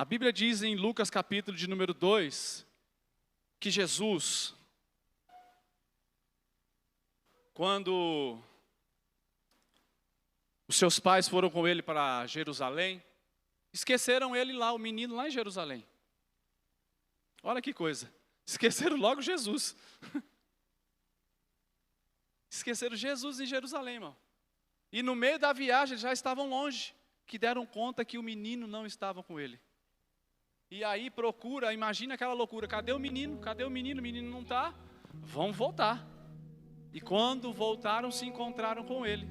A Bíblia diz em Lucas capítulo de número 2, que Jesus, quando os seus pais foram com ele para Jerusalém, esqueceram ele lá, o menino lá em Jerusalém. Olha que coisa, esqueceram logo Jesus. Esqueceram Jesus em Jerusalém, irmão. E no meio da viagem eles já estavam longe, que deram conta que o menino não estava com ele. E aí procura, imagina aquela loucura, cadê o menino? Cadê o menino? O menino não está, vão voltar. E quando voltaram, se encontraram com ele,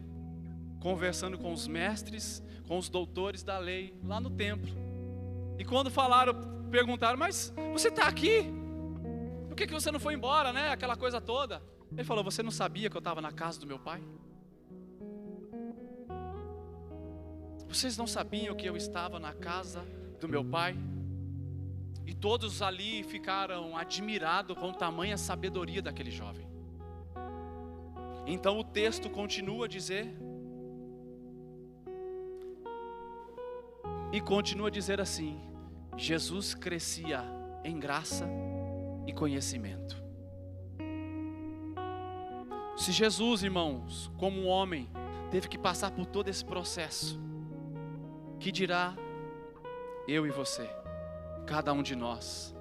conversando com os mestres, com os doutores da lei, lá no templo. E quando falaram, perguntaram, mas você está aqui? Por que você não foi embora, né? Aquela coisa toda. Ele falou, você não sabia que eu estava na casa do meu pai? Vocês não sabiam que eu estava na casa do meu pai? E todos ali ficaram admirados com tamanha sabedoria daquele jovem. Então o texto continua a dizer, e continua a dizer assim, Jesus crescia em graça e conhecimento. Se Jesus, irmãos, como um homem, teve que passar por todo esse processo, que dirá eu e você, cada um de nós.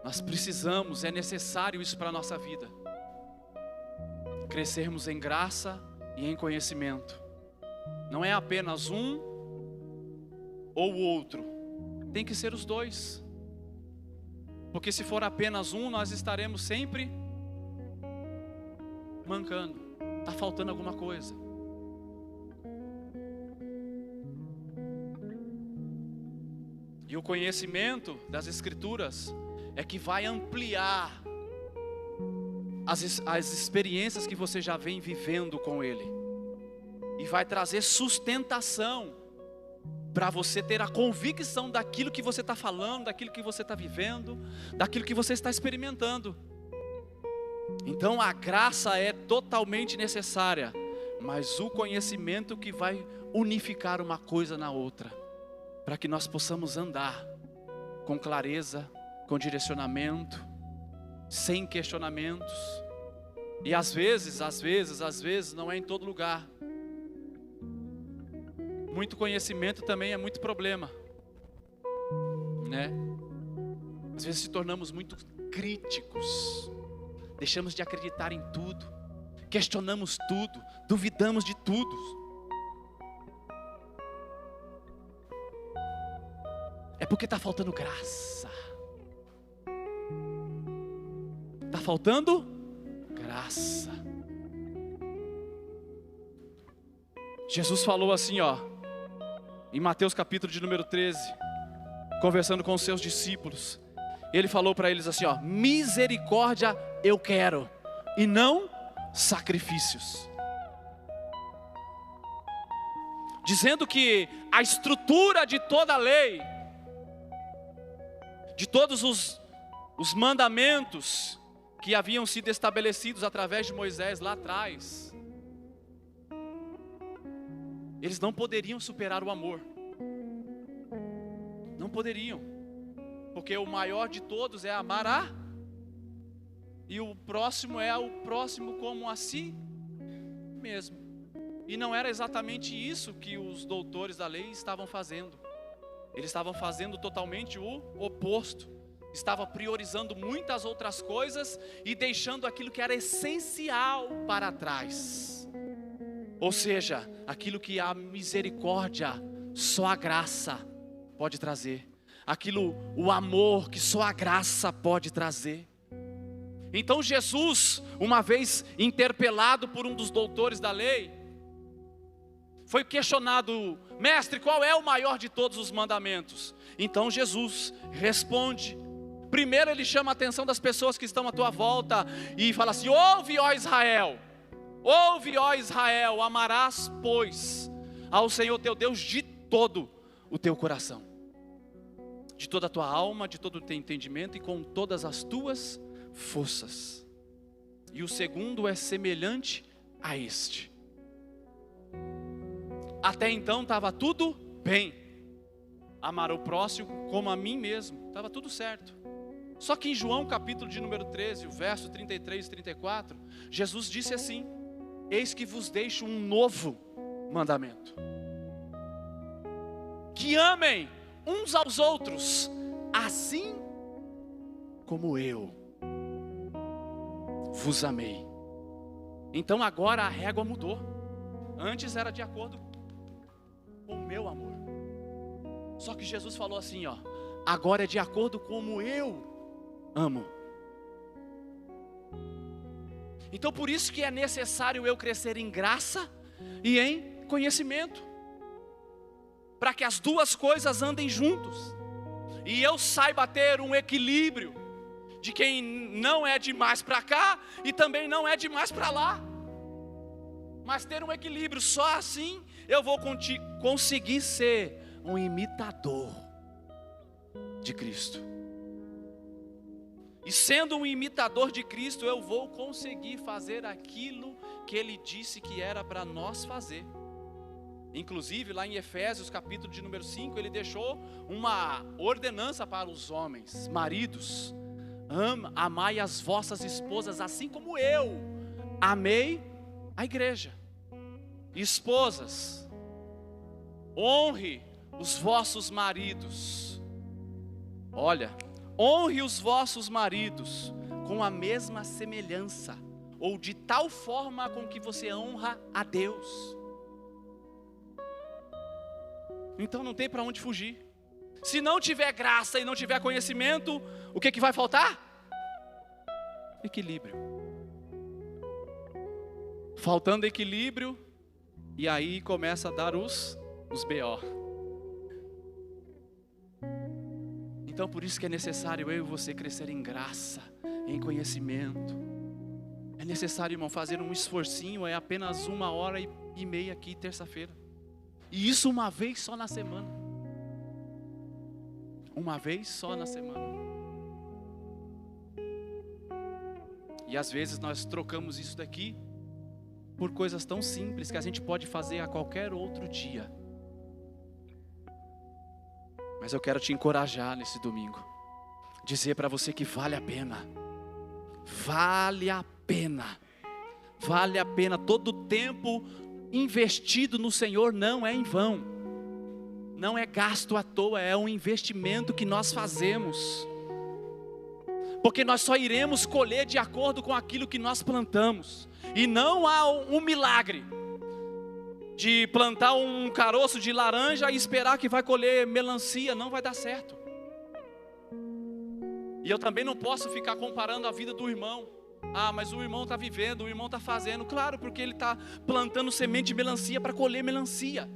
Nós precisamos, é necessário isso para a nossa vida. Crescermos em graça e em conhecimento. Não é apenas um ou o outro, tem que ser os dois. Porque se for apenas um, nós estaremos sempre mancando, está faltando alguma coisa. E o conhecimento das Escrituras é que vai ampliar as experiências que você já vem vivendo com Ele. E vai trazer sustentação para você ter a convicção daquilo que você está falando, daquilo que você está vivendo, daquilo que você está experimentando. Então a graça é totalmente necessária, mas o conhecimento que vai unificar uma coisa na outra, para que nós possamos andar com clareza, com direcionamento, sem questionamentos. E às vezes não é em todo lugar. Muito conhecimento também é muito problema, né? Às vezes se tornamos muito críticos, deixamos de acreditar em tudo, questionamos tudo, duvidamos de tudo. É porque está faltando graça. Está faltando graça. Jesus falou assim, em Mateus capítulo de número 13, conversando com os seus discípulos. Ele falou para eles assim, misericórdia eu quero, e não sacrifícios. Dizendo que a estrutura de toda a lei, de todos os mandamentos que haviam sido estabelecidos através de Moisés lá atrás, eles não poderiam superar o amor. Não poderiam. Porque o maior de todos é amar e o próximo é o próximo como a si mesmo. E não era exatamente isso que os doutores da lei estavam fazendo. Eles estavam fazendo totalmente o oposto. Estavam priorizando muitas outras coisas e deixando aquilo que era essencial para trás. Ou seja, aquilo que a misericórdia, só a graça pode trazer. O amor que só a graça pode trazer. Então Jesus, uma vez interpelado por um dos doutores da lei, foi questionado, mestre, qual é o maior de todos os mandamentos? Então Jesus responde. Primeiro ele chama a atenção das pessoas que estão à tua volta e fala assim, ouve, ó Israel, amarás, pois, ao Senhor teu Deus de todo o teu coração, de toda a tua alma, de todo o teu entendimento e com todas as tuas forças. E o segundo é semelhante a este. Até então estava tudo bem. amar o próximo como a mim mesmo. Estava tudo certo. Só que em João capítulo de número 13, o verso 33 e 34, Jesus disse assim: eis que vos deixo um novo mandamento, que amem uns aos outros, assim como eu vos amei. Então agora a régua mudou. Antes era de acordo com o meu amor. Só que Jesus falou assim, ó: agora é de acordo com como eu amo. Então por isso que é necessário eu crescer em graça e em conhecimento, para que as duas coisas andem juntos, e eu saiba ter um equilíbrio de quem não é demais para cá e também não é demais para lá, mas ter um equilíbrio. Só assim eu vou conseguir ser um imitador de Cristo. E sendo um imitador de Cristo, eu vou conseguir fazer aquilo que Ele disse que era para nós fazer. Inclusive lá em Efésios capítulo de número 5, Ele deixou uma ordenança para os homens: maridos, amai as vossas esposas assim como eu amei a igreja. Esposas, honre os vossos maridos. Olha, honre os vossos maridos com a mesma semelhança, ou de tal forma com que você honra a Deus. Então não tem para onde fugir. Se não tiver graça e não tiver conhecimento, o que vai faltar? Equilíbrio. Faltando equilíbrio, e aí começa a dar os BO. Então por isso que é necessário eu e você crescer em graça, em conhecimento. É necessário, irmão, fazer um esforcinho. É apenas 1h30 aqui, terça-feira. E isso uma vez só na semana. Uma vez só na semana. E às vezes nós trocamos isso daqui por coisas tão simples que a gente pode fazer a qualquer outro dia. Mas eu quero te encorajar nesse domingo, dizer para você que vale a pena. Vale a pena. Vale a pena. Todo o tempo investido no Senhor não é em vão. Não é gasto à toa, é um investimento que nós fazemos. Porque nós só iremos colher de acordo com aquilo que nós plantamos. E não há um milagre de plantar um caroço de laranja e esperar que vai colher melancia. Não vai dar certo. E eu também não posso ficar comparando a vida do irmão. Ah, mas o irmão está vivendo, o irmão está fazendo. Claro, porque ele está plantando semente de melancia para colher melancia.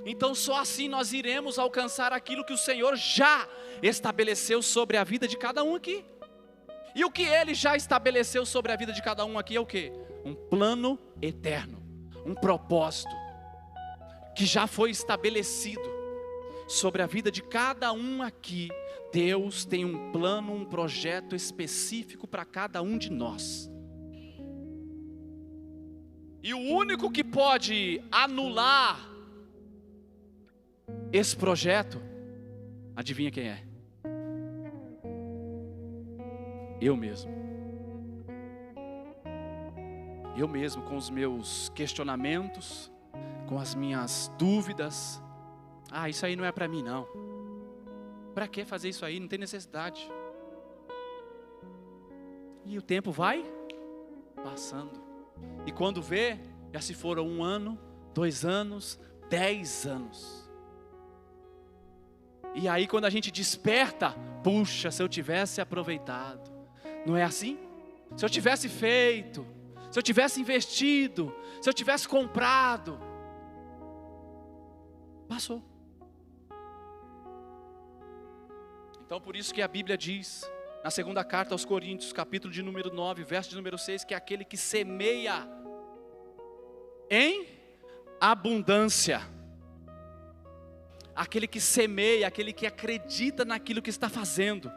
Então só assim nós iremos alcançar aquilo que o Senhor já estabeleceu sobre a vida de cada um aqui. E o que Ele já estabeleceu sobre a vida de cada um aqui é o quê? Um plano eterno, um propósito que já foi estabelecido sobre a vida de cada um aqui. Deus tem um plano, um projeto específico para cada um de nós. E o único que pode anular esse projeto, adivinha quem é? Eu mesmo. Eu mesmo, com os meus questionamentos, com as minhas dúvidas. Ah, isso aí não é para mim não. Para que fazer isso aí? Não tem necessidade. E o tempo vai passando. E quando vê, já se foram 1 ano, 2 anos, 10 anos. E aí quando a gente desperta, puxa, se eu tivesse aproveitado. Não é assim? Se eu tivesse feito, se eu tivesse investido, se eu tivesse comprado. Passou. Então por isso que a Bíblia diz, na segunda carta aos Coríntios, capítulo de número 9, verso de número 6, que é aquele que semeia em abundância. Aquele que semeia, aquele que acredita naquilo que está fazendo.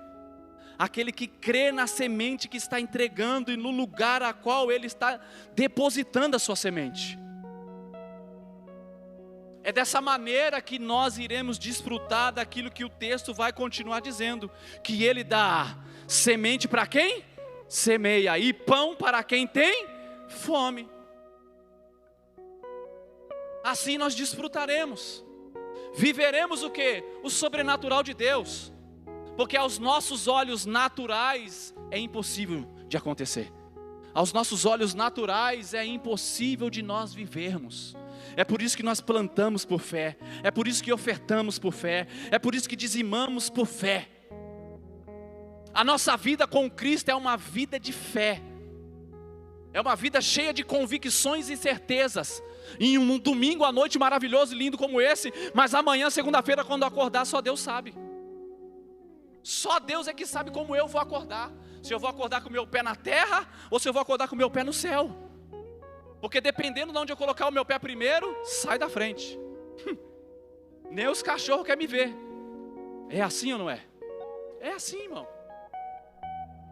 Aquele que crê na semente que está entregando e no lugar a qual ele está depositando a sua semente. É dessa maneira que nós iremos desfrutar daquilo que o texto vai continuar dizendo, que Ele dá semente para quem semeia e pão para quem tem fome. Assim nós desfrutaremos, viveremos o que? O sobrenatural de Deus, porque aos nossos olhos naturais é impossível de acontecer. Aos nossos olhos naturais é impossível de nós vivermos. É por isso que nós plantamos por fé, é por isso que ofertamos por fé, é por isso que dizimamos por fé. A nossa vida com Cristo é uma vida de fé, é uma vida cheia de convicções e certezas. Em um domingo à noite maravilhoso e lindo como esse, mas amanhã, segunda-feira, quando acordar, só Deus sabe. Só Deus é que sabe como eu vou acordar. Se eu vou acordar com o meu pé na terra, ou se eu vou acordar com o meu pé no céu. Porque dependendo de onde eu colocar o meu pé primeiro, sai da frente. Nem os cachorros querem me ver. É assim ou não é? É assim, irmão.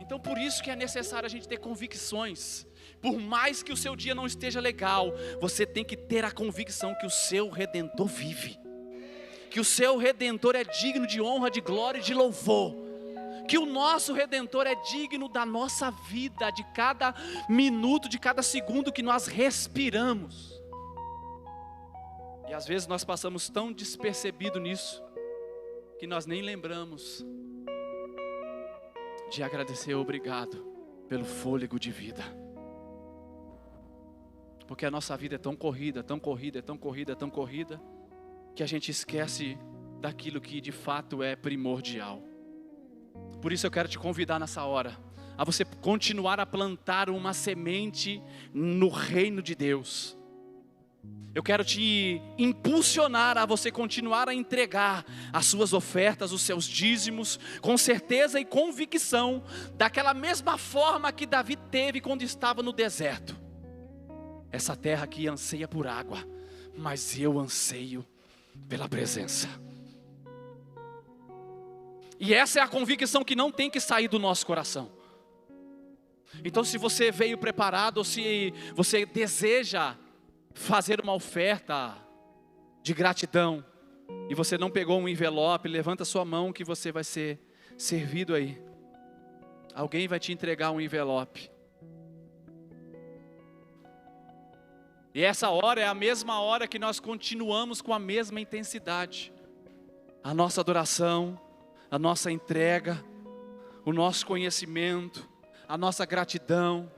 Então por isso que é necessário a gente ter convicções. Por mais que o seu dia não esteja legal, você tem que ter a convicção que o seu Redentor vive, que o seu Redentor é digno de honra, de glória e de louvor, que o nosso Redentor é digno da nossa vida, de cada minuto, de cada segundo que nós respiramos. E às vezes nós passamos tão despercebido nisso, que nós nem lembramos de agradecer, obrigado pelo fôlego de vida. Porque a nossa vida é tão corrida, tão corrida, tão corrida, tão corrida, que a gente esquece daquilo que de fato é primordial. Por isso eu quero te convidar nessa hora, a você continuar a plantar uma semente no reino de Deus. Eu quero te impulsionar a você continuar a entregar as suas ofertas, os seus dízimos, com certeza e convicção, daquela mesma forma que Davi teve quando estava no deserto. Essa terra aqui anseia por água, mas eu anseio pela presença. E essa é a convicção que não tem que sair do nosso coração. Então se você veio preparado, ou se você deseja fazer uma oferta de gratidão, e você não pegou um envelope, levanta sua mão que você vai ser servido aí. Alguém vai te entregar um envelope. E essa hora é a mesma hora que nós continuamos com a mesma intensidade. A nossa adoração, a nossa entrega, o nosso conhecimento, a nossa gratidão.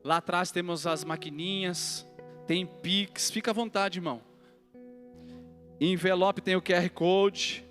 Lá atrás temos as maquininhas, tem Pix, fica à vontade, irmão. Em envelope tem o QR Code.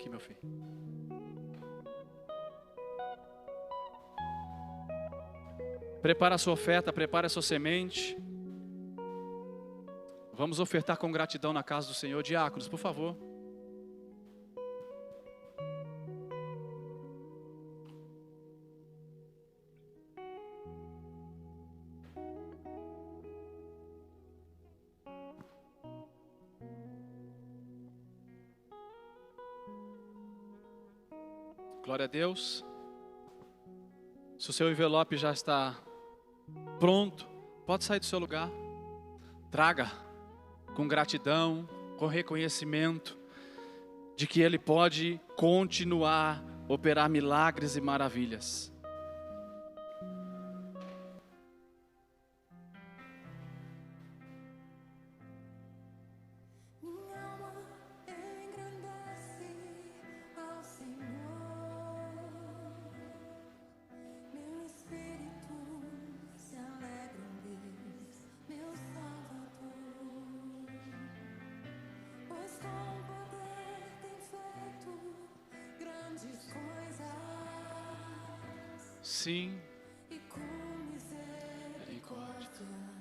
Aqui, meu filho. Prepara a sua oferta, prepara a sua semente. Vamos ofertar com gratidão na casa do Senhor. Diáconos, por favor. Glória a Deus. Se o seu envelope já está pronto, pode sair do seu lugar. Traga com gratidão, com reconhecimento de que Ele pode continuar a operar milagres e maravilhas. Pois com poder tem Sim.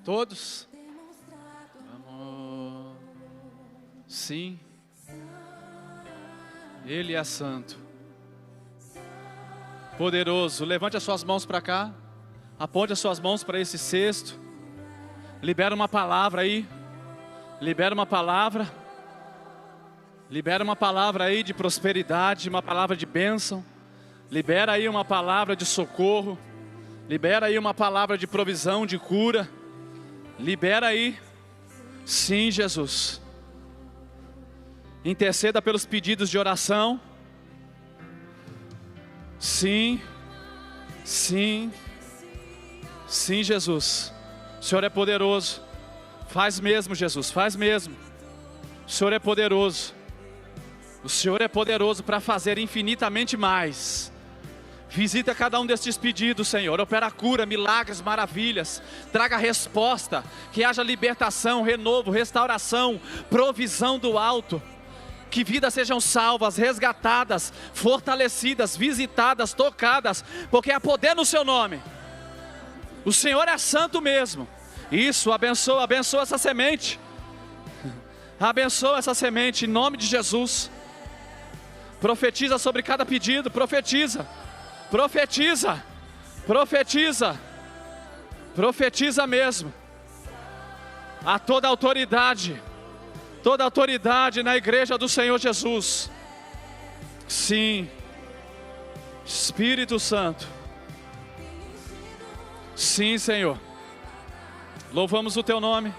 Todos? Vamos. Sim. Ele é santo. Poderoso. Levante as suas mãos para cá. Aponte as suas mãos para esse cesto. Libera uma palavra aí. Libera uma palavra. Libera uma palavra aí de prosperidade, uma palavra de bênção. Libera aí uma palavra de socorro. Libera aí uma palavra de provisão, de cura. Libera aí. Sim, Jesus. Interceda pelos pedidos de oração. Sim. Sim. Sim, Jesus. O Senhor é poderoso. Faz mesmo, Jesus, faz mesmo. O Senhor é poderoso. O Senhor é poderoso para fazer infinitamente mais. Visita cada um destes pedidos, Senhor. Opera cura, milagres, maravilhas. Traga resposta. Que haja libertação, renovo, restauração, provisão do alto. Que vidas sejam salvas, resgatadas, fortalecidas, visitadas, tocadas. Porque há poder no seu nome. O Senhor é santo mesmo. Isso, abençoa, abençoa essa semente. Abençoa essa semente em nome de Jesus. Profetiza sobre cada pedido, profetiza. Profetiza, profetiza, profetiza mesmo. A toda autoridade na igreja do Senhor Jesus. Sim, Espírito Santo. Sim, Senhor. Louvamos o Teu nome,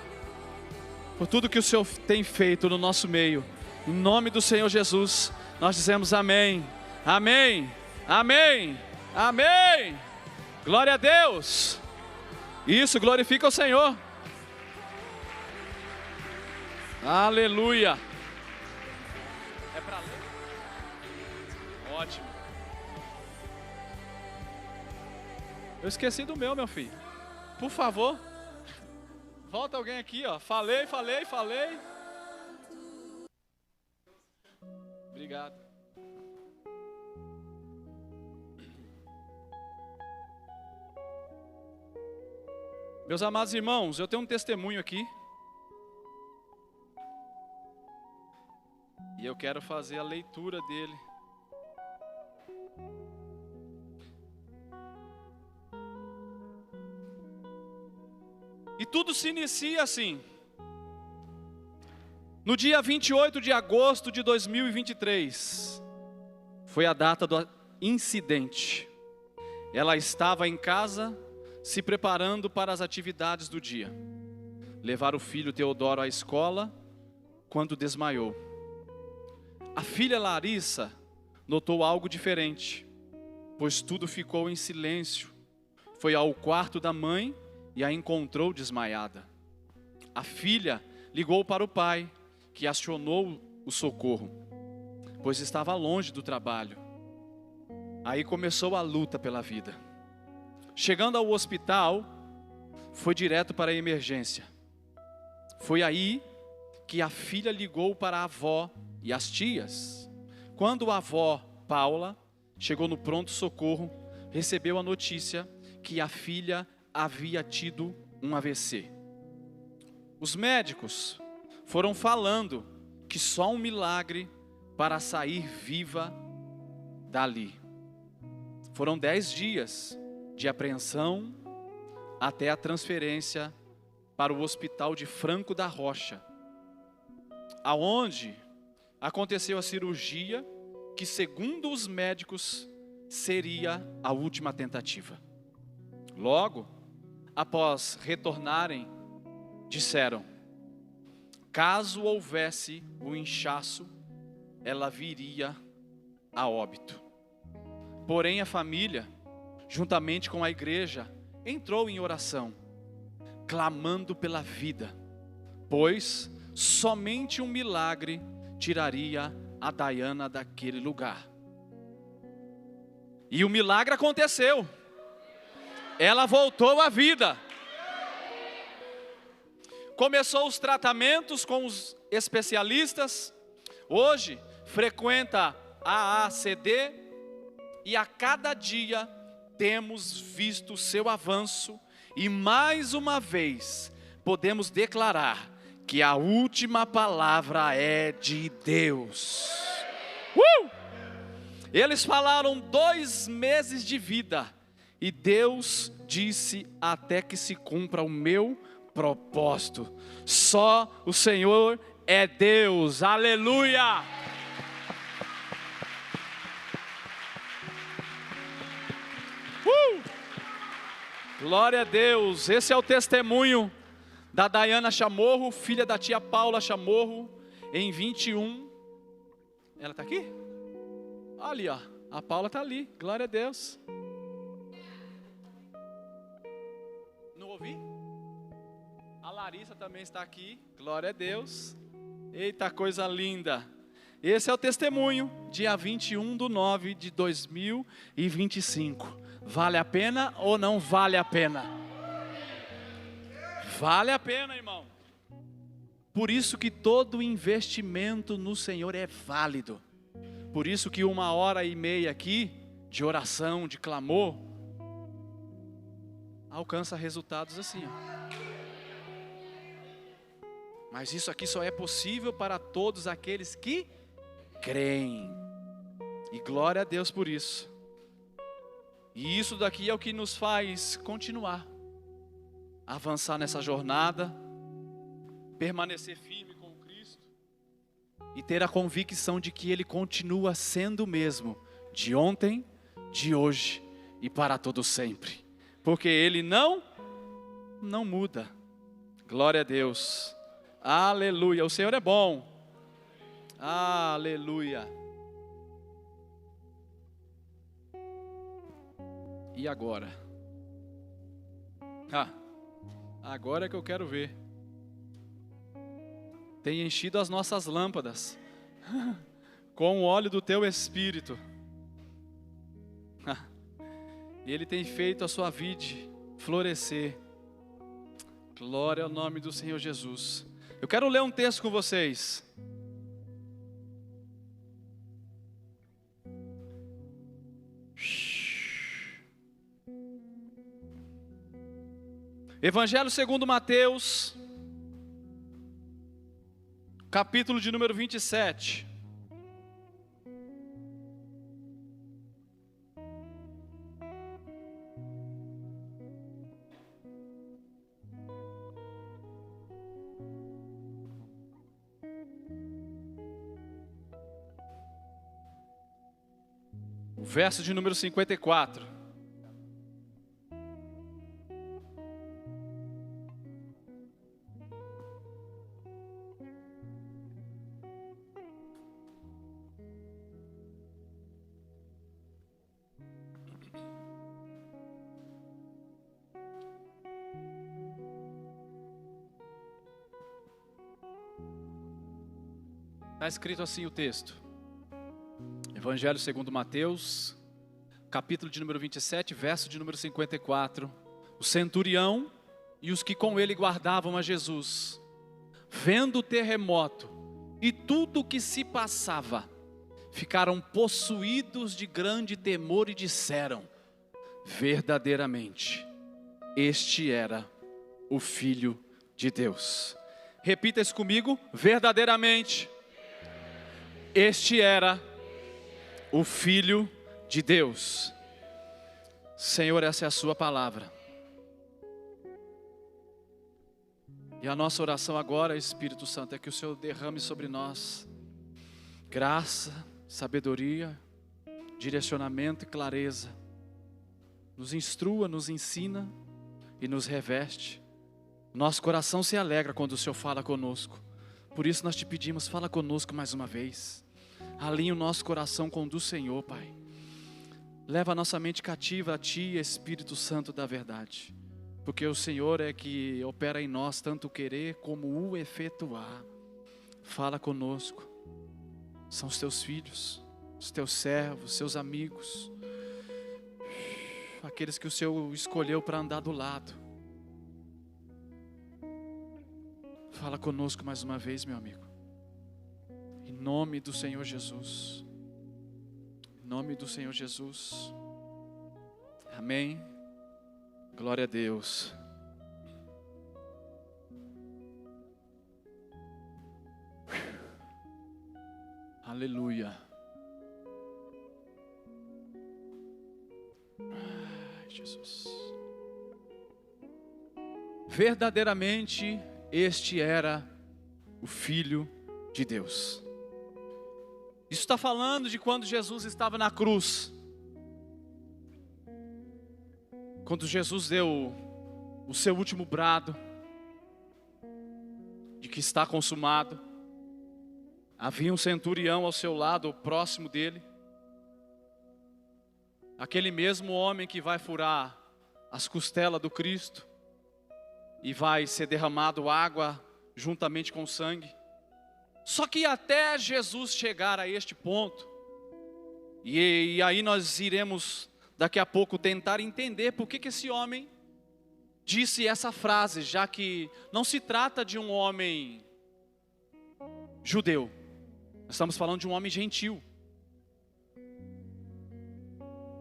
por tudo que o Senhor tem feito no nosso meio. Em nome do Senhor Jesus, nós dizemos amém, amém. Amém, amém, glória a Deus. Isso, glorifica o Senhor. Aleluia. É para ler? Ótimo. Eu esqueci do meu filho. Por favor, volta alguém aqui, ó. Falei. Obrigado. Meus amados irmãos, eu tenho um testemunho aqui. E eu quero fazer a leitura dele. E tudo se inicia assim. No dia 28 de agosto de 2023, foi a data do incidente. Ela estava em casa, se preparando para as atividades do dia. Levar o filho Teodoro à escola, quando desmaiou. A filha Larissa notou algo diferente, pois tudo ficou em silêncio. Foi ao quarto da mãe e a encontrou desmaiada. A filha ligou para o pai, que acionou o socorro, pois estava longe do trabalho. Aí começou a luta pela vida. Chegando ao hospital, foi direto para a emergência. Foi aí que a filha ligou para a avó e as tias. Quando a avó, Paula, chegou no pronto-socorro, recebeu a notícia que a filha havia tido um AVC. Os médicos foram falando que só um milagre para sair viva dali. Foram 10 dias de apreensão até a transferência para o hospital de Franco da Rocha, aonde aconteceu a cirurgia que, segundo os médicos, seria a última tentativa. Logo, após retornarem, disseram: caso houvesse o inchaço, ela viria a óbito. Porém, a família, juntamente com a igreja, entrou em oração, clamando pela vida, pois somente um milagre tiraria a Daiana daquele lugar. E o milagre aconteceu. Ela voltou à vida. Começou os tratamentos com os especialistas. Hoje frequenta a AACD e a cada dia temos visto o seu avanço e mais uma vez podemos declarar que a última palavra é de Deus. Eles falaram 2 meses de vida e Deus disse: até que se cumpra o meu propósito. Só o Senhor é Deus. Aleluia! Glória a Deus. Esse é o testemunho da Dayana Chamorro, filha da tia Paula Chamorro, em 21. Ela está aqui? Ali, ó. A Paula está ali. Glória a Deus. Não ouvi? A Larissa também está aqui. Glória a Deus. Eita, coisa linda. Esse é o testemunho, dia 21/9/2025. Vale a pena ou não vale a pena? Vale a pena, irmão. Por isso que todo investimento no Senhor é válido. Por isso que 1h30 aqui, de oração, de clamor, alcança resultados assim, ó. Mas isso aqui só é possível para todos aqueles que creem. E glória a Deus por isso. E isso daqui é o que nos faz continuar, avançar nessa jornada, permanecer firme com Cristo e ter a convicção de que Ele continua sendo o mesmo, de ontem, de hoje e para todo sempre. Porque Ele não muda. Glória a Deus. Aleluia. O Senhor é bom. Aleluia. E agora? Agora é que eu quero ver. Tem enchido as nossas lâmpadas com o óleo do teu Espírito. Ele tem feito a sua vide florescer. Glória ao nome do Senhor Jesus. Eu quero ler um texto com vocês. Evangelho segundo Mateus, capítulo de número 27. O verso de número 54. Está escrito assim o texto. Evangelho segundo Mateus, capítulo de número 27, verso de número 54. O centurião e os que com ele guardavam a Jesus, vendo o terremoto e tudo o que se passava, ficaram possuídos de grande temor e disseram: verdadeiramente, este era o Filho de Deus. Repita isso comigo: verdadeiramente, este era o Filho de Deus. Senhor, essa é a sua palavra. E a nossa oração agora, Espírito Santo, é que o Senhor derrame sobre nós graça, sabedoria, direcionamento e clareza. Nos instrua, nos ensina e nos reveste. Nosso coração se alegra quando o Senhor fala conosco. Por isso nós te pedimos, fala conosco mais uma vez. Alinhe o nosso coração com o do Senhor, Pai. Leva a nossa mente cativa a Ti, Espírito Santo da verdade. Porque o Senhor é que opera em nós tanto o querer como o efetuar. Fala conosco. São os Teus filhos, os Teus servos, Seus amigos. Aqueles que o Senhor escolheu para andar do lado. Fala conosco mais uma vez, meu amigo. Em nome do Senhor Jesus. Em nome do Senhor Jesus. Amém. Glória a Deus. Aleluia. Ai, Jesus. Verdadeiramente este era o Filho de Deus. Isso está falando de quando Jesus estava na cruz. Quando Jesus deu o seu último brado, de que está consumado, havia um centurião ao seu lado, próximo dele, aquele mesmo homem que vai furar as costelas do Cristo, e vai ser derramado água juntamente com sangue. Só que até Jesus chegar a este ponto, e aí nós iremos daqui a pouco tentar entender por que esse homem disse essa frase, já que não se trata de um homem judeu, nós estamos falando de um homem gentil.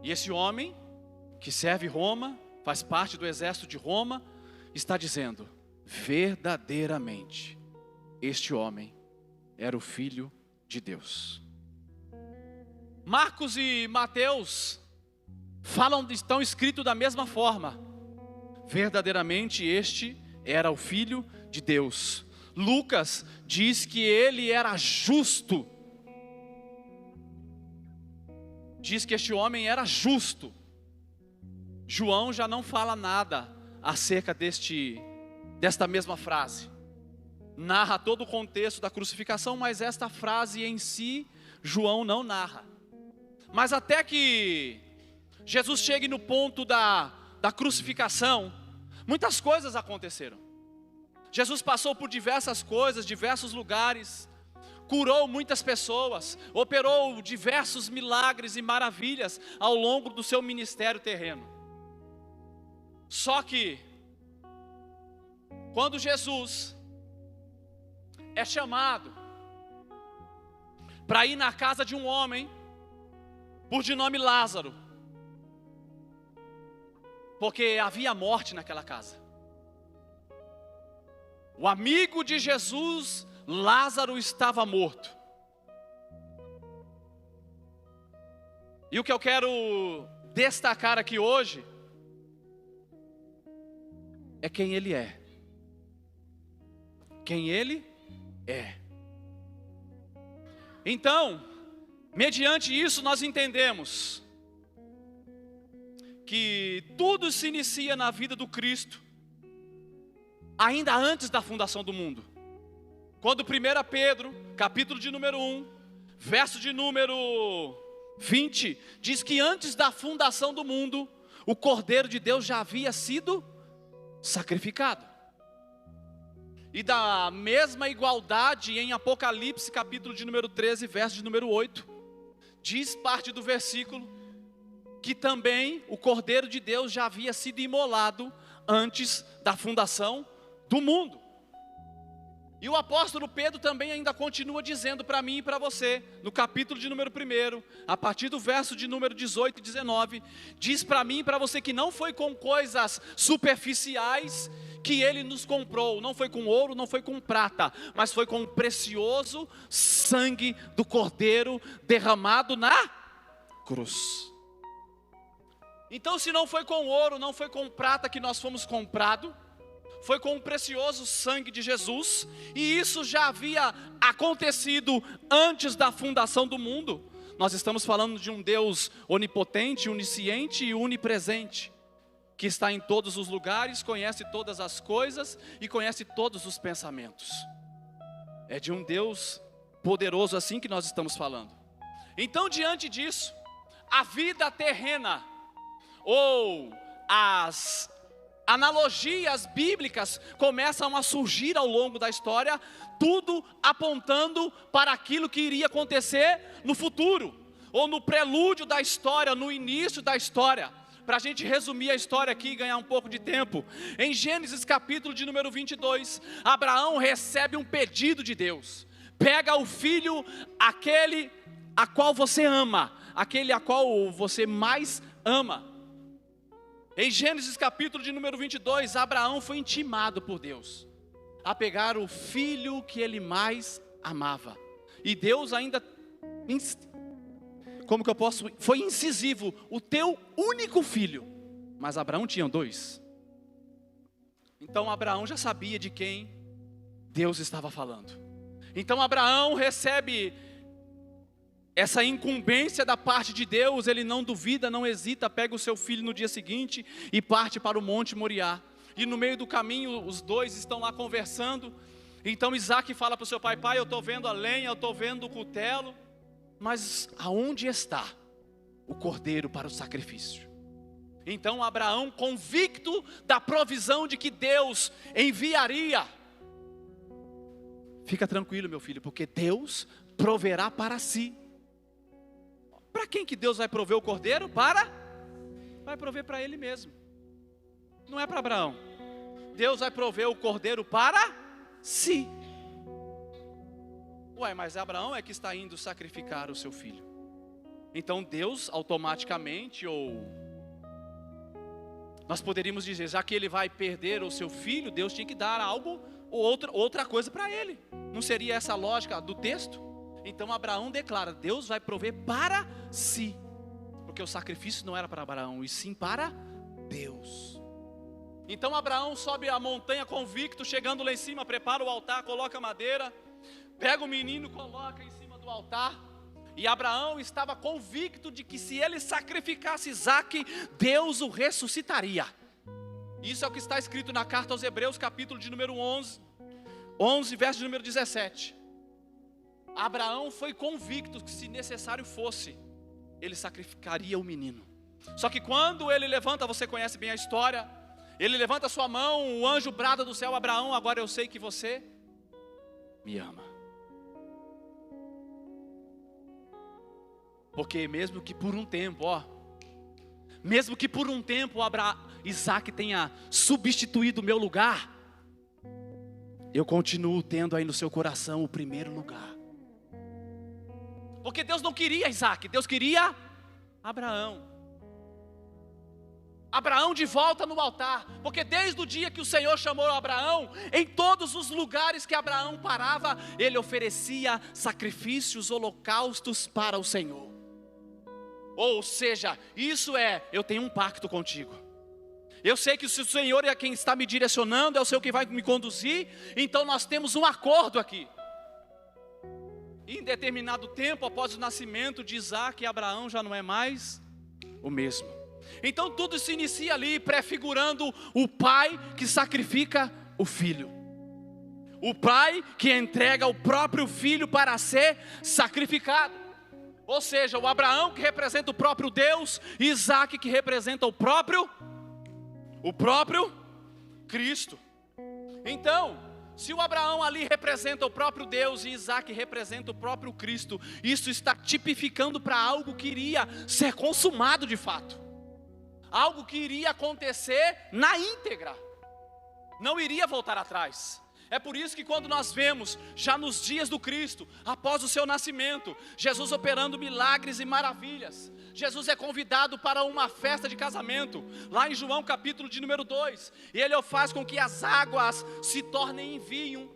E esse homem, que serve Roma, faz parte do exército de Roma, está dizendo: verdadeiramente, este homem era o Filho de Deus. Marcos e Mateus estão escritos da mesma forma. Verdadeiramente este era o Filho de Deus. Lucas diz que ele era justo. Diz que este homem era justo. João já não fala nada acerca desta mesma frase. Narra todo o contexto da crucificação, mas esta frase em si, João não narra. Mas até que Jesus chegue no ponto da crucificação, muitas coisas aconteceram. Jesus passou por diversas coisas, diversos lugares, curou muitas pessoas, operou diversos milagres e maravilhas ao longo do seu ministério terreno. Só que, quando Jesus é chamado para ir na casa de um homem, por de nome Lázaro, porque havia morte naquela casa. O amigo de Jesus, Lázaro, estava morto. E o que eu quero destacar aqui hoje é quem ele é. Quem ele é. Então, mediante isso nós entendemos que tudo se inicia na vida do Cristo ainda antes da fundação do mundo. Quando 1 Pedro, capítulo de número 1, verso de número 20, diz que antes da fundação do mundo, o Cordeiro de Deus já havia sido sacrificado. E da mesma igualdade em Apocalipse, capítulo de número 13, verso de número 8, diz parte do versículo que também o Cordeiro de Deus já havia sido imolado antes da fundação do mundo. E o apóstolo Pedro também ainda continua dizendo para mim e para você, no capítulo de número 1, a partir do verso de número 18 e 19, diz para mim e para você que não foi com coisas superficiais que ele nos comprou, não foi com ouro, não foi com prata, mas foi com o precioso sangue do Cordeiro derramado na cruz. Então, se não foi com ouro, não foi com prata que nós fomos comprados, foi com o precioso sangue de Jesus, e isso já havia acontecido antes da fundação do mundo. Nós estamos falando de um Deus onipotente, onisciente e onipresente, que está em todos os lugares, conhece todas as coisas e conhece todos os pensamentos. É de um Deus poderoso assim que nós estamos falando. Então, diante disso, a vida terrena, ou as analogias bíblicas começam a surgir ao longo da história, tudo apontando para aquilo que iria acontecer no futuro, ou no prelúdio da história, no início da história. Para a gente resumir a história aqui e ganhar um pouco de tempo, em Gênesis capítulo de número 22, Abraão recebe um pedido de Deus: pega o filho, aquele a qual você ama, aquele a qual você mais ama. Em Gênesis capítulo de número 22, Abraão foi intimado por Deus a pegar o filho que ele mais amava. E Deus ainda, foi incisivo, o teu único filho. Mas Abraão tinha 2. Então Abraão já sabia de quem Deus estava falando. Então Abraão recebe essa incumbência da parte de Deus. Ele não duvida, não hesita, pega o seu filho no dia seguinte e parte para o Monte Moriá. E no meio do caminho os dois estão lá conversando. Então Isaque fala para o seu pai: pai, eu estou vendo a lenha, eu estou vendo o cutelo, mas aonde está o cordeiro para o sacrifício? Então Abraão, convicto da provisão de que Deus enviaria: fica tranquilo, meu filho, porque Deus proverá para si. Para quem que Deus vai prover o cordeiro? Vai prover para ele mesmo. Não é para Abraão. Deus vai prover o cordeiro para si. Ué, mas Abraão é que está indo sacrificar o seu filho. Então Deus automaticamente, ou nós poderíamos dizer, já que ele vai perder o seu filho, Deus tinha que dar algo ou outra coisa para ele. Não seria essa a lógica do texto? Então Abraão declara: Deus vai prover para si. Porque o sacrifício não era para Abraão, e sim para Deus. Então Abraão sobe a montanha convicto, chegando lá em cima, prepara o altar, coloca a madeira, pega o menino, coloca em cima do altar. E Abraão estava convicto de que se ele sacrificasse Isaque, Deus o ressuscitaria. Isso é o que está escrito na carta aos Hebreus, capítulo de número 11, verso de número 17. Abraão foi convicto que, se necessário fosse, ele sacrificaria o menino. Só que quando ele levanta, você conhece bem a história, ele levanta a sua mão, o anjo brada do céu: Abraão, agora eu sei que você me ama. Porque mesmo que por um tempo, Isaque tenha substituído o meu lugar, eu continuo tendo aí no seu coração o primeiro lugar. Porque Deus não queria Isaque, Deus queria Abraão. Abraão de volta no altar, porque desde o dia que o Senhor chamou Abraão, em todos os lugares que Abraão parava, ele oferecia sacrifícios, holocaustos para o Senhor. Ou seja, isso eu tenho um pacto contigo. Eu sei que se o Senhor é quem está me direcionando, é o Senhor que vai me conduzir, então nós temos um acordo aqui. Em determinado tempo, após o nascimento de Isaque, Abraão já não é mais o mesmo. Então tudo se inicia ali, prefigurando o pai que sacrifica o filho. O pai que entrega o próprio filho para ser sacrificado. Ou seja, o Abraão que representa o próprio Deus, e Isaque que representa o próprio Cristo. Então, se o Abraão ali representa o próprio Deus e Isaque representa o próprio Cristo, isso está tipificando para algo que iria ser consumado de fato. Algo que iria acontecer na íntegra. Não iria voltar atrás. É por isso que quando nós vemos, já nos dias do Cristo, após o seu nascimento, Jesus operando milagres e maravilhas. Jesus é convidado para uma festa de casamento, lá em João capítulo de número 2. E ele faz com que as águas se tornem em vinho,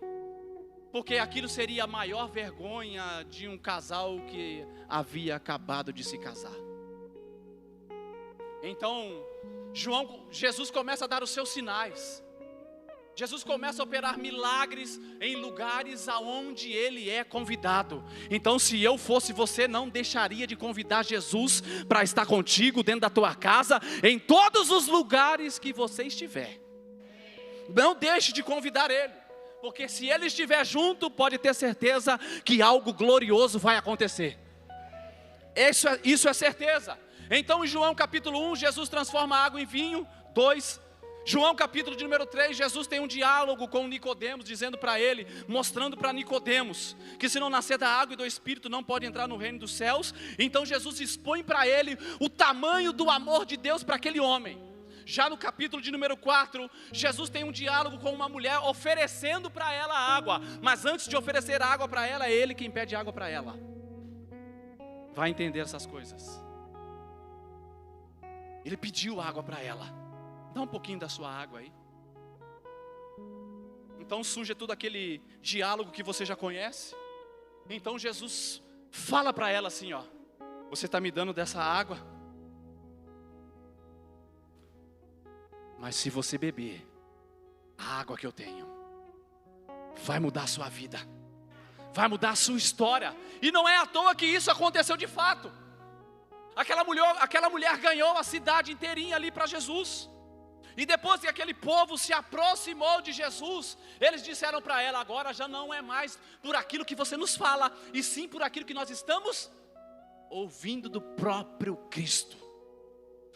porque aquilo seria a maior vergonha de um casal que havia acabado de se casar. Então, Jesus começa a dar os seus sinais. Jesus começa a operar milagres em lugares aonde ele é convidado. Então, se eu fosse você, não deixaria de convidar Jesus para estar contigo dentro da tua casa, em todos os lugares que você estiver. Não deixe de convidar ele, porque se ele estiver junto, pode ter certeza que algo glorioso vai acontecer. Isso é certeza. Então, em João capítulo 1, Jesus transforma a água em vinho. 2, João capítulo de número 3, Jesus tem um diálogo com Nicodemos, dizendo para ele, mostrando para Nicodemos, que se não nascer da água e do Espírito, não pode entrar no reino dos céus. Então Jesus expõe para ele o tamanho do amor de Deus para aquele homem. Já no capítulo de número 4, Jesus tem um diálogo com uma mulher, oferecendo para ela água. Mas antes de oferecer água para ela, é ele quem pede água para ela. Vai entender essas coisas. Ele pediu água para ela. Dá um pouquinho da sua água aí. Então surge todo aquele diálogo que você já conhece. Então Jesus fala para ela assim, ó: você está me dando dessa água, mas se você beber a água que eu tenho, vai mudar a sua vida, vai mudar a sua história. E não é à toa que isso aconteceu de fato. Aquela mulher ganhou a cidade inteirinha ali para Jesus. E depois que aquele povo se aproximou de Jesus, eles disseram para ela: agora já não é mais por aquilo que você nos fala, e sim por aquilo que nós estamos ouvindo do próprio Cristo.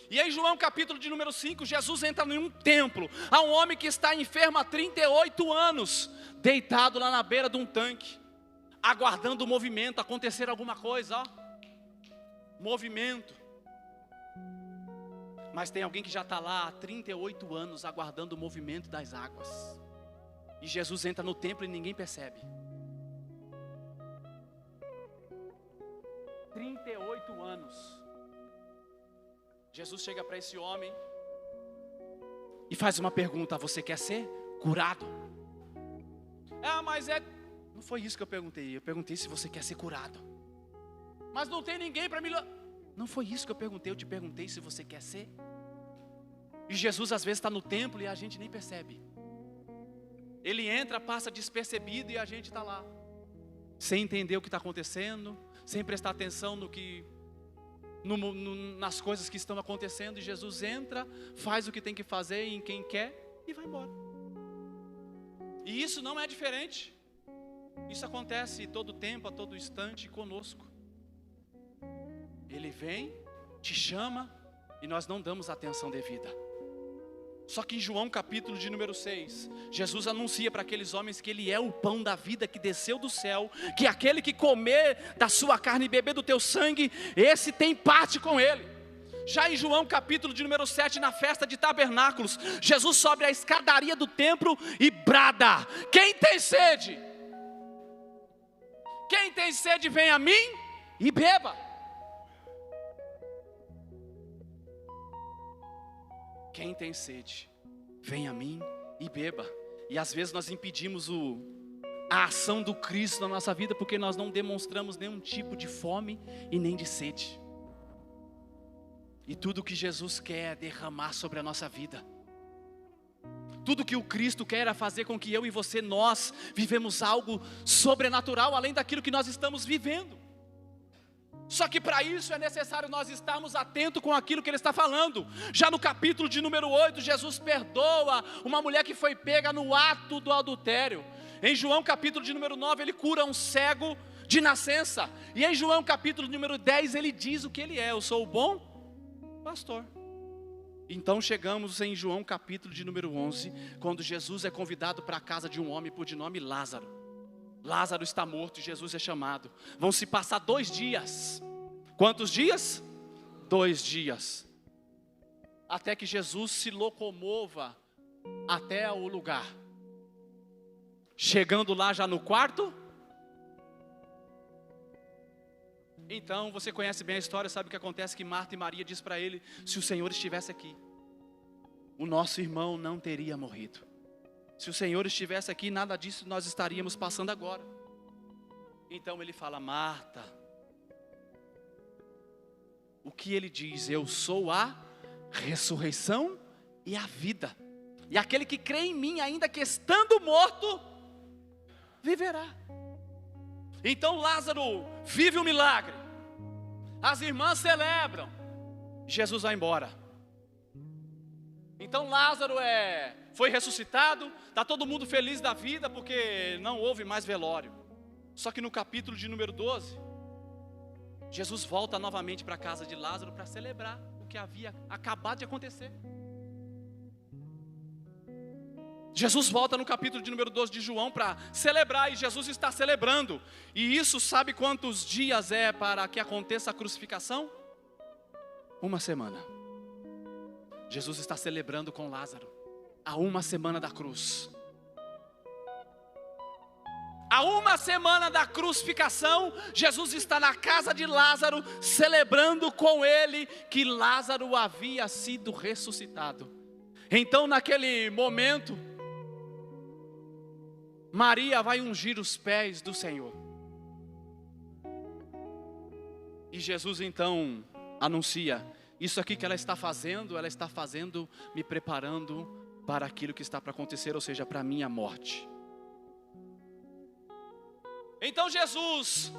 E em João capítulo de número 5, Jesus entra em um templo. Há um homem que está enfermo há 38 anos, deitado lá na beira de um tanque, aguardando o movimento, acontecer alguma coisa, ó. Movimento. Mas tem alguém que já está lá há 38 anos, aguardando o movimento das águas. E Jesus entra no templo e ninguém percebe. 38 anos. Jesus chega para esse homem e faz uma pergunta: você quer ser curado? Mas não foi isso que eu perguntei. Eu perguntei se você quer ser curado. Mas não tem ninguém para me... Não foi isso que eu perguntei. Eu te perguntei se você quer ser. E Jesus às vezes está no templo e a gente nem percebe. Ele entra, passa despercebido e a gente está lá, sem entender o que está acontecendo, sem prestar atenção nas coisas que estão acontecendo. E Jesus entra, faz o que tem que fazer em quem quer e vai embora. E isso não é diferente. Isso acontece todo tempo, a todo instante conosco. Ele vem, te chama e nós não damos atenção devida. Só que em João capítulo de número 6, Jesus anuncia para aqueles homens que Ele é o pão da vida que desceu do céu, que aquele que comer da sua carne e beber do teu sangue, esse tem parte com Ele. Já em João capítulo de número 7, na festa de tabernáculos, Jesus sobe a escadaria do templo e brada: quem tem sede? Quem tem sede vem a mim e beba. Quem tem sede, vem a mim e beba. E às vezes nós impedimos a ação do Cristo na nossa vida, porque nós não demonstramos nenhum tipo de fome e nem de sede. E tudo que Jesus quer é derramar sobre a nossa vida. Tudo que o Cristo quer é fazer com que eu e você, nós vivemos algo sobrenatural, além daquilo que nós estamos vivendo. Só que para isso é necessário nós estarmos atentos com aquilo que Ele está falando. Já no capítulo de número 8, Jesus perdoa uma mulher que foi pega no ato do adultério. Em João capítulo de número 9, Ele cura um cego de nascença. E em João capítulo de número 10, Ele diz o que Ele é: eu sou o bom pastor. Então chegamos em João capítulo de número 11, quando Jesus é convidado para a casa de um homem por de nome Lázaro. Lázaro está morto e Jesus é chamado. Vão se passar 2 dias. Quantos dias? 2 dias. Até que Jesus se locomova até o lugar. Chegando lá já no quarto. Então você conhece bem a história, sabe o que acontece? Que Marta e Maria diz para ele: se o Senhor estivesse aqui, o nosso irmão não teria morrido. Se o Senhor estivesse aqui, nada disso nós estaríamos passando agora. Então ele fala: Marta, o que ele diz? Eu sou a ressurreição e a vida. E aquele que crê em mim, ainda que estando morto, viverá. Então Lázaro vive um milagre. As irmãs celebram. Jesus vai embora. Então Lázaro foi ressuscitado. Está todo mundo feliz da vida, porque não houve mais velório. Só que no capítulo de número 12, Jesus volta novamente para a casa de Lázaro para celebrar o que havia acabado de acontecer. Jesus volta no capítulo de número 12 de João para celebrar, e Jesus está celebrando. E isso, sabe quantos dias é para que aconteça a crucificação? 1 semana. Jesus está celebrando com Lázaro há 1 semana da cruz. Há 1 semana da crucificação, Jesus está na casa de Lázaro, celebrando com ele que Lázaro havia sido ressuscitado. Então naquele momento, Maria vai ungir os pés do Senhor. E Jesus então anuncia: isso aqui que ela está fazendo me preparando para aquilo que está para acontecer, ou seja, para a minha morte. Então Jesus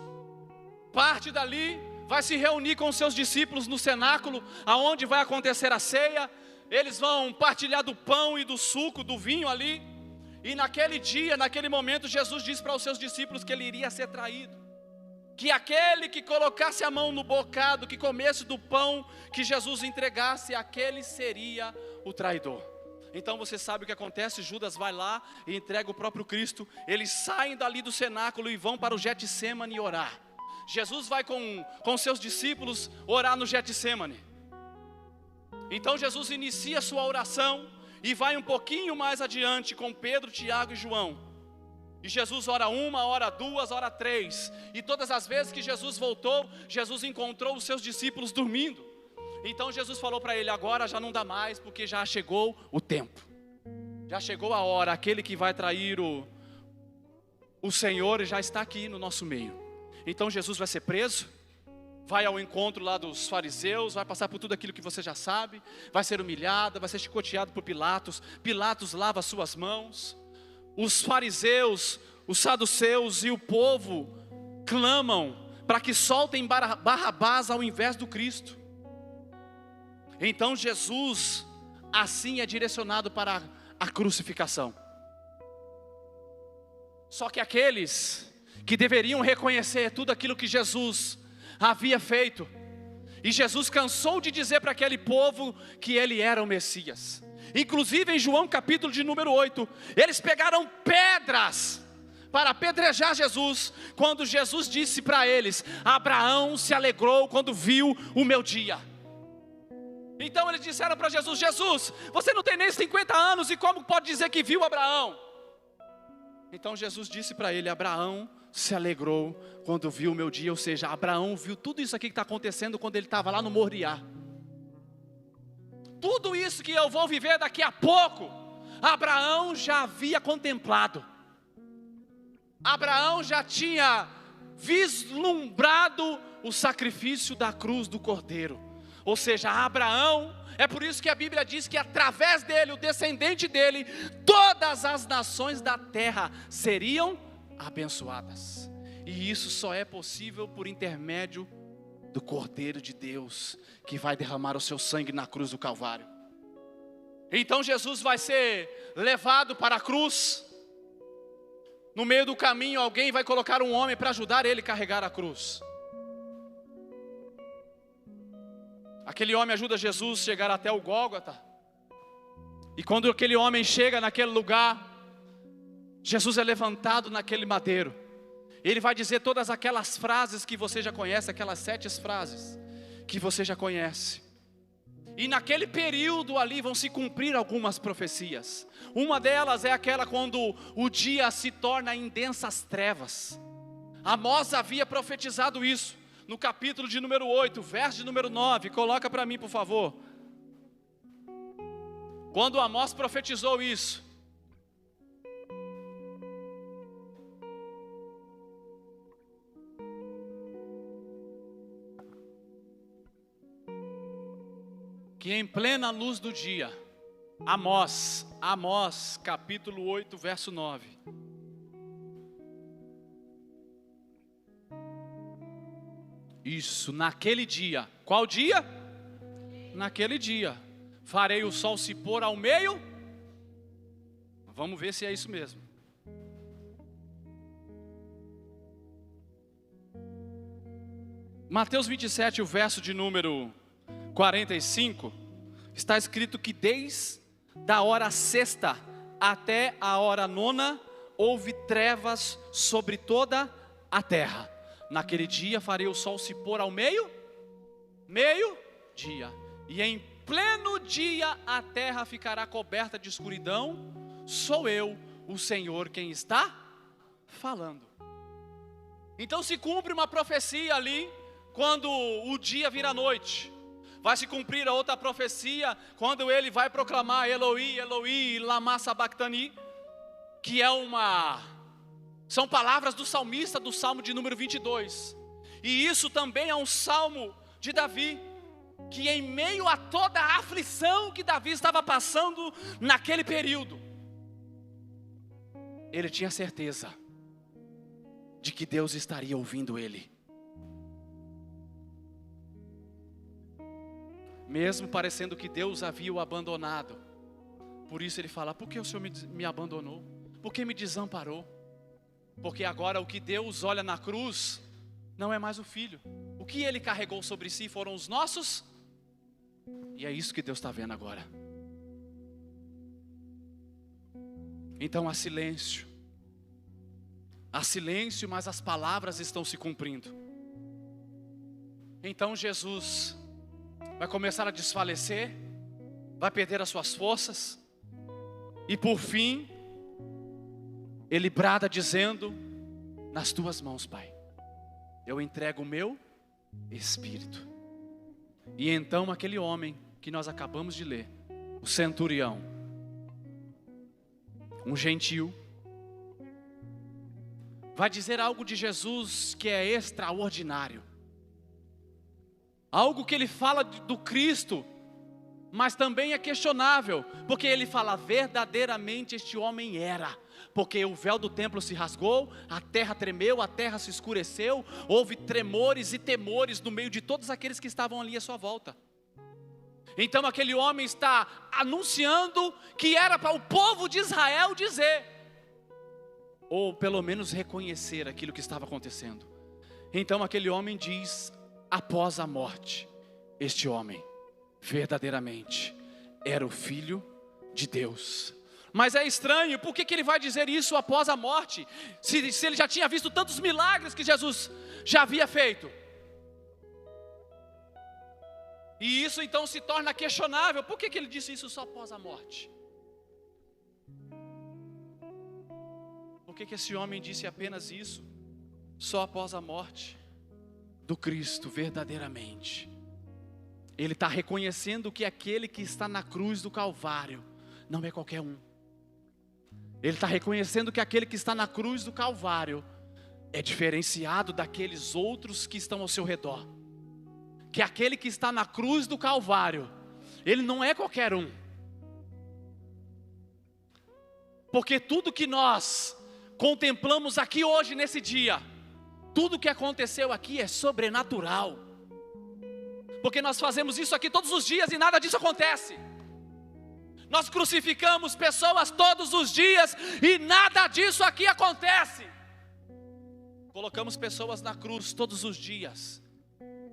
parte dali, vai se reunir com os seus discípulos no cenáculo, aonde vai acontecer a ceia. Eles vão partilhar do pão e do suco, do vinho ali. E naquele dia, naquele momento, Jesus disse para os seus discípulos que ele iria ser traído. Que aquele que colocasse a mão no bocado, que comesse do pão que Jesus entregasse, aquele seria o traidor. Então você sabe o que acontece, Judas vai lá e entrega o próprio Cristo. Eles saem dali do cenáculo e vão para o Getsêmani orar. Jesus vai com seus discípulos orar no Getsêmani. Então Jesus inicia a sua oração e vai um pouquinho mais adiante com Pedro, Tiago e João. E Jesus ora uma, ora duas, ora três. E todas as vezes que Jesus voltou, Jesus encontrou os seus discípulos dormindo. Então Jesus falou para ele: agora já não dá mais, porque já chegou o tempo. Já chegou a hora, aquele que vai trair o Senhor já está aqui no nosso meio. Então Jesus vai ser preso, vai ao encontro lá dos fariseus, vai passar por tudo aquilo que você já sabe, vai ser humilhado, vai ser chicoteado por Pilatos. Pilatos lava as suas mãos. Os fariseus, os saduceus e o povo clamam para que soltem Barrabás ao invés do Cristo. Então Jesus assim é direcionado para a crucificação. Só que aqueles que deveriam reconhecer tudo aquilo que Jesus havia feito, e Jesus cansou de dizer para aquele povo que ele era o Messias. Inclusive em João capítulo de número 8, eles pegaram pedras para apedrejar Jesus, quando Jesus disse para eles: Abraão se alegrou quando viu o meu dia. Então eles disseram para Jesus: Jesus, você não tem nem 50 anos e como pode dizer que viu Abraão? Então Jesus disse para ele: Abraão se alegrou quando viu o meu dia. Ou seja, Abraão viu tudo isso aqui que está acontecendo quando ele estava lá no Moriá. Tudo isso que eu vou viver daqui a pouco, Abraão já havia contemplado. Abraão já tinha vislumbrado o sacrifício da cruz do Cordeiro. Ou seja, Abraão, é por isso que a Bíblia diz que através dele, o descendente dele, todas as nações da terra seriam abençoadas. E isso só é possível por intermédio do Cordeiro de Deus, que vai derramar o seu sangue na cruz do Calvário. Então Jesus vai ser levado para a cruz. No meio do caminho alguém vai colocar um homem para ajudar ele a carregar a cruz. Aquele homem ajuda Jesus a chegar até o Gólgota. E quando aquele homem chega naquele lugar, Jesus é levantado naquele madeiro. Ele vai dizer todas aquelas frases que você já conhece, aquelas 7 frases que você já conhece. E naquele período ali vão se cumprir algumas profecias. Uma delas é aquela quando o dia se torna em densas trevas. Amós havia profetizado isso no capítulo de número 8, verso de número 9. Coloca para mim, por favor. Quando Amós profetizou isso, que em plena luz do dia, Amós capítulo 8, verso 9. Isso, naquele dia. Qual dia? Naquele dia. Farei o sol se pôr ao meio. Vamos ver se é isso mesmo. Mateus 27, o verso de número 45, está escrito que desde a hora sexta até a hora nona, houve trevas sobre toda a terra. Naquele dia farei o sol se pôr ao meio-dia, e em pleno dia a terra ficará coberta de escuridão. Sou eu, o Senhor, quem está falando. Então se cumpre uma profecia ali, quando o dia vira noite. Vai se cumprir a outra profecia, quando ele vai proclamar Eloi, Eloi, lama sabachthani, que são palavras do salmista, do salmo de número 22. E isso também é um salmo de Davi, que em meio a toda a aflição que Davi estava passando naquele período, ele tinha certeza de que Deus estaria ouvindo ele. Mesmo parecendo que Deus havia o abandonado. Por isso ele fala: por que o Senhor me abandonou? Por que me desamparou? Porque agora o que Deus olha na cruz não é mais o filho. O que ele carregou sobre si foram os nossos. E é isso que Deus está vendo agora. Então há silêncio. Há silêncio, mas as palavras estão se cumprindo. Então Jesus vai começar a desfalecer, vai perder as suas forças, e por fim, ele brada dizendo: nas tuas mãos, Pai, eu entrego o meu espírito. E então aquele homem que nós acabamos de ler, o centurião, um gentil, vai dizer algo de Jesus que é extraordinário. Algo que ele fala do Cristo, mas também é questionável, porque ele fala: verdadeiramente este homem era. Porque o véu do templo se rasgou, a terra tremeu, a terra se escureceu, houve tremores e temores no meio de todos aqueles que estavam ali à sua volta. Então aquele homem está anunciando que era para o povo de Israel dizer, ou pelo menos reconhecer aquilo que estava acontecendo. Então aquele homem diz: após a morte, este homem verdadeiramente era o Filho de Deus. Mas é estranho, por que ele vai dizer isso após a morte? Se ele já tinha visto tantos milagres que Jesus já havia feito. E isso então se torna questionável. Por que ele disse isso só após a morte? Por que esse homem disse apenas isso só após a morte do Cristo verdadeiramente? Ele está reconhecendo que aquele que está na cruz do Calvário não é qualquer um. Ele está reconhecendo que aquele que está na cruz do Calvário é diferenciado daqueles outros que estão ao seu redor. Que aquele que está na cruz do Calvário, ele não é qualquer um. Porque tudo que nós contemplamos aqui hoje nesse dia, tudo que aconteceu aqui é sobrenatural. Porque nós fazemos isso aqui todos os dias e nada disso acontece. Nós crucificamos pessoas todos os dias e nada disso aqui acontece. Colocamos pessoas na cruz todos os dias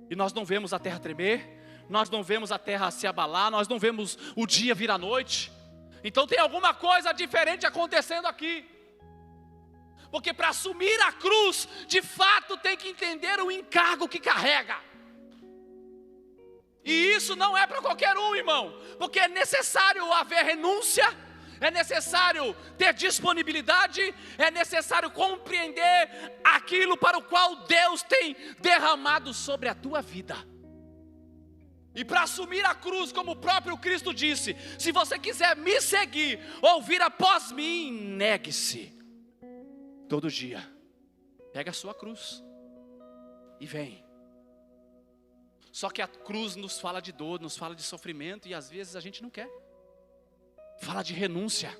e nós não vemos a terra tremer, nós não vemos a terra se abalar, nós não vemos o dia vir à noite. Então tem alguma coisa diferente acontecendo aqui. Porque para assumir a cruz, de fato tem que entender o encargo que carrega. E isso não é para qualquer um, irmão. Porque é necessário haver renúncia, é necessário ter disponibilidade, é necessário compreender aquilo para o qual Deus tem derramado sobre a tua vida. E para assumir a cruz, como o próprio Cristo disse: se você quiser me seguir ou vir após mim, negue-se. Todo dia, pega a sua cruz e vem. Só que a cruz nos fala de dor, nos fala de sofrimento, e às vezes a gente não quer. Fala de renúncia,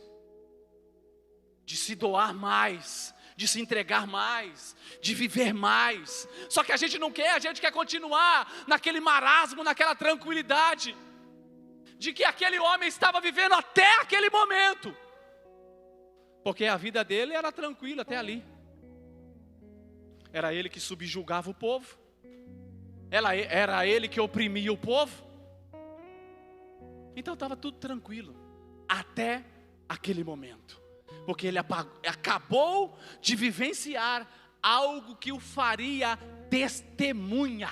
de se doar mais, de se entregar mais, de viver mais. Só que a gente não quer, a gente quer continuar naquele marasmo, naquela tranquilidade de que aquele homem estava vivendo até aquele momento. Porque a vida dele era tranquila até ali. Era ele que subjugava o povo. Era ele que oprimia o povo. Então estava tudo tranquilo até aquele momento. Porque ele acabou de vivenciar algo que o faria testemunha.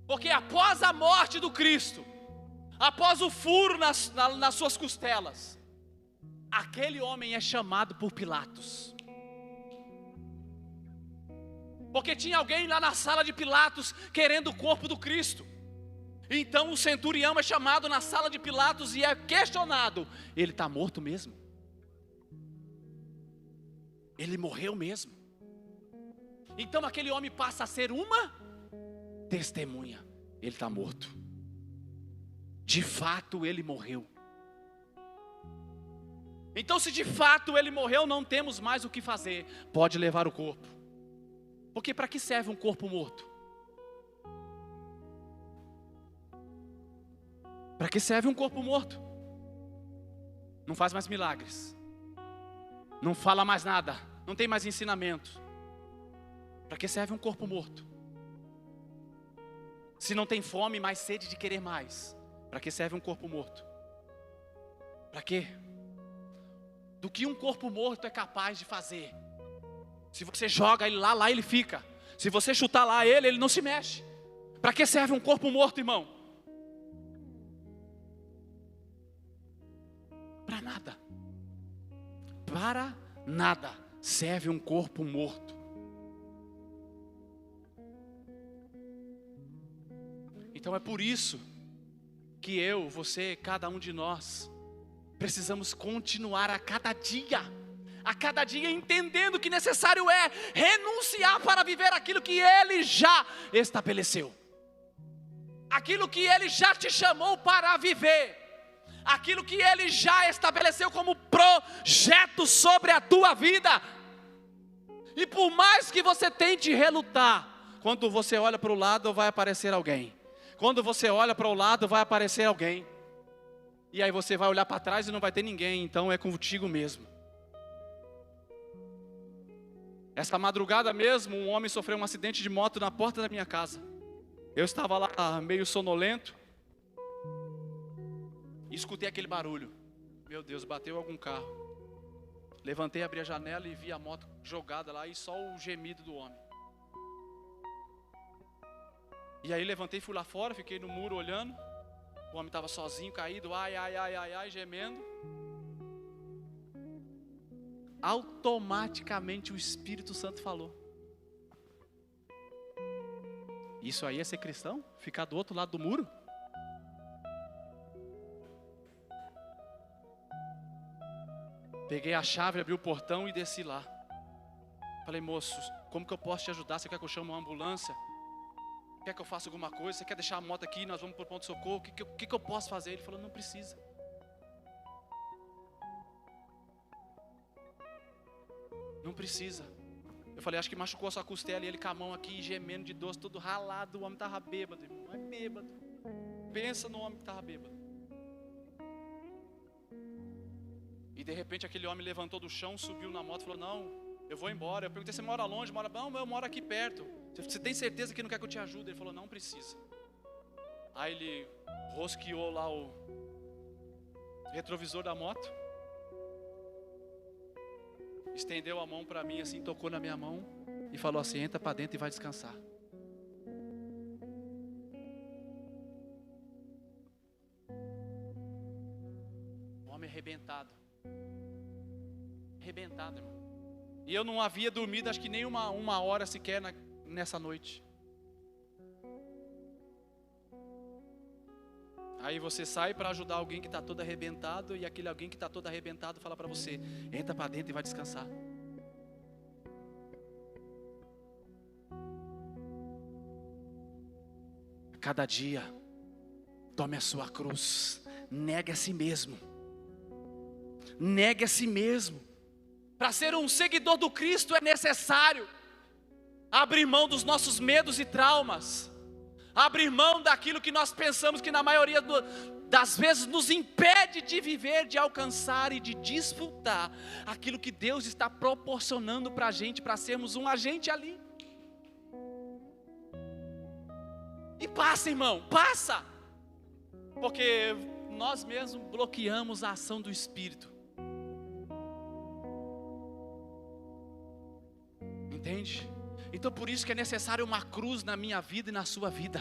Porque após a morte do Cristo, após o furo nas suas costelas, aquele homem é chamado por Pilatos. Porque tinha alguém lá na sala de Pilatos querendo o corpo do Cristo. Então o centurião é chamado na sala de Pilatos e é questionado: ele está morto mesmo? Ele morreu mesmo? Então aquele homem passa a ser uma testemunha: ele está morto. De fato ele morreu. Então, se de fato ele morreu, não temos mais o que fazer. Pode levar o corpo. Porque para que serve um corpo morto? Para que serve um corpo morto? Não faz mais milagres, não fala mais nada, não tem mais ensinamento. Para que serve um corpo morto? Se não tem fome, mais sede de querer mais, para que serve um corpo morto? Para quê? Do que um corpo morto é capaz de fazer. Se você joga ele lá ele fica. Se você chutar lá ele não se mexe. Para que serve um corpo morto, irmão? Para nada. Para nada serve um corpo morto. Então é por isso que eu, você, cada um de nós precisamos continuar a cada dia entendendo que necessário é renunciar para viver aquilo que Ele já estabeleceu, aquilo que Ele já te chamou para viver, aquilo que Ele já estabeleceu como projeto sobre a tua vida. E por mais que você tente relutar, quando você olha para o lado vai aparecer alguém, quando você olha para o lado vai aparecer alguém, e aí você vai olhar para trás e não vai ter ninguém, então é contigo mesmo. Essa madrugada mesmo, um homem sofreu um acidente de moto na porta da minha casa. Eu estava lá meio sonolento e escutei aquele barulho. Meu Deus, bateu algum carro. Levantei, abri a janela e vi a moto jogada lá e só o gemido do homem. E aí levantei, fui lá fora, fiquei no muro olhando. O homem estava sozinho, caído, ai, gemendo. Automaticamente o Espírito Santo falou: isso aí é ser cristão? Ficar do outro lado do muro? Peguei a chave, abri o portão e desci lá. Falei: moço, como que eu posso te ajudar? Você quer que eu chame uma ambulância? Quer que eu faça alguma coisa? Você quer deixar a moto aqui? Nós vamos para o ponto de socorro. O que eu posso fazer? Ele falou: não precisa. Não precisa. Eu falei: acho que machucou a sua costela. E ele com a mão aqui, gemendo de dor, todo ralado. O homem estava bêbado, irmão. É bêbado. Pensa no homem que estava bêbado. E de repente aquele homem levantou do chão, subiu na moto e falou: não, eu vou embora. Eu perguntei: você mora longe? Não, eu moro aqui perto. Você tem certeza que não quer que eu te ajude? Ele falou: não precisa. Aí ele rosqueou lá o retrovisor da moto, estendeu a mão para mim assim, tocou na minha mão e falou assim: entra para dentro e vai descansar. O homem arrebentado, irmão. E eu não havia dormido acho que nem uma hora sequer nessa noite. Aí você sai para ajudar alguém que está todo arrebentado, e aquele alguém que está todo arrebentado fala para você: entra para dentro e vai descansar. Cada dia, tome a sua cruz, negue a si mesmo. Negue a si mesmo. Para ser um seguidor do Cristo é necessário abrir mão dos nossos medos e traumas, abrir mão daquilo que nós pensamos que na maioria das vezes nos impede de viver, de alcançar e de desfrutar aquilo que Deus está proporcionando para a gente, para sermos um agente ali. E passa, irmão, passa, porque nós mesmos bloqueamos a ação do Espírito. Entende? Então por isso que é necessário uma cruz na minha vida e na sua vida.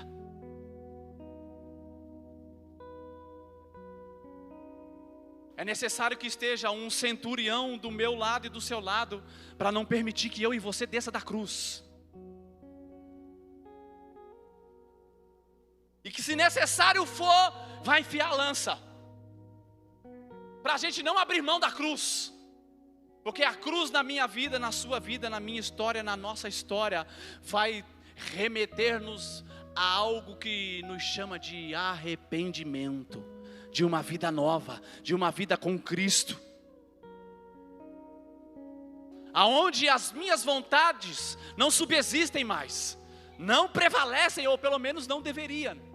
É necessário que esteja um centurião do meu lado e do seu lado, para não permitir que eu e você desça da cruz. que se necessário for, vai enfiar a lança, para a gente não abrir mão da cruz. Porque a cruz na minha vida, na sua vida, na minha história, na nossa história, vai remeter-nos a algo que nos chama de arrependimento, de uma vida nova, de uma vida com Cristo, aonde as minhas vontades não subsistem mais, não prevalecem, ou pelo menos não deveriam.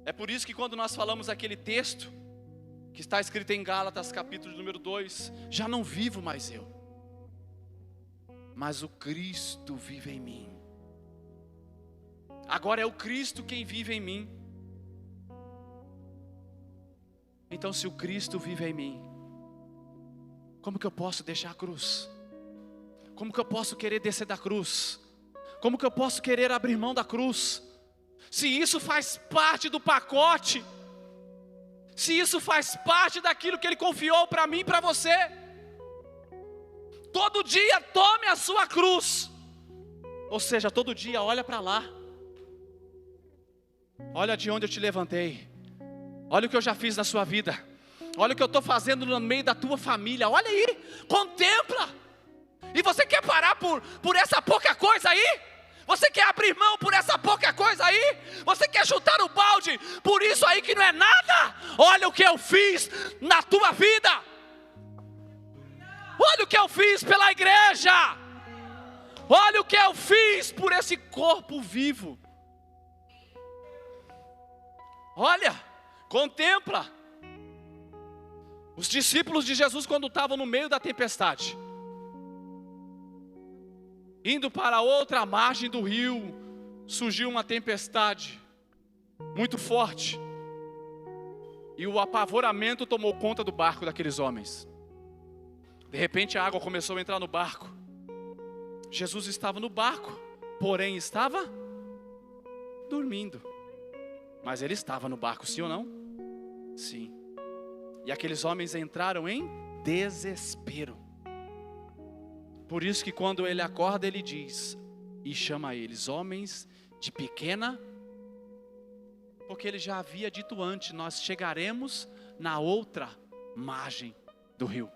É por isso que quando nós falamos aquele texto que está escrito em Gálatas capítulo número 2, já não vivo mais eu, mas o Cristo vive em mim. Agora é o Cristo quem vive em mim. Então, se o Cristo vive em mim, como que eu posso deixar a cruz? Como que eu posso querer descer da cruz? Como que eu posso querer abrir mão da cruz? Se isso faz parte do pacote, se isso faz parte daquilo que Ele confiou para mim e para você. Todo dia tome a sua cruz, ou seja, todo dia olha para lá. Olha de onde eu te levantei. Olha o que eu já fiz na sua vida. Olha o que eu estou fazendo no meio da tua família. Olha aí, contempla. E você quer parar por essa pouca coisa aí? Você quer abrir mão por essa pouca coisa aí? Você quer chutar o balde por isso aí que não é nada? Olha o que eu fiz na tua vida. Olha o que eu fiz pela igreja. Olha o que eu fiz por esse corpo vivo. Olha, contempla. Os discípulos de Jesus, quando estavam no meio da tempestade, indo para outra margem do rio, surgiu uma tempestade muito forte, e o apavoramento tomou conta do barco daqueles homens. De repente a água começou a entrar no barco. Jesus estava no barco, porém estava dormindo. Mas ele estava no barco, sim ou não? Sim. E aqueles homens entraram em desespero. Por isso que quando ele acorda, ele diz, e chama eles, homens de pequena, porque ele já havia dito antes, nós chegaremos na outra margem do rio.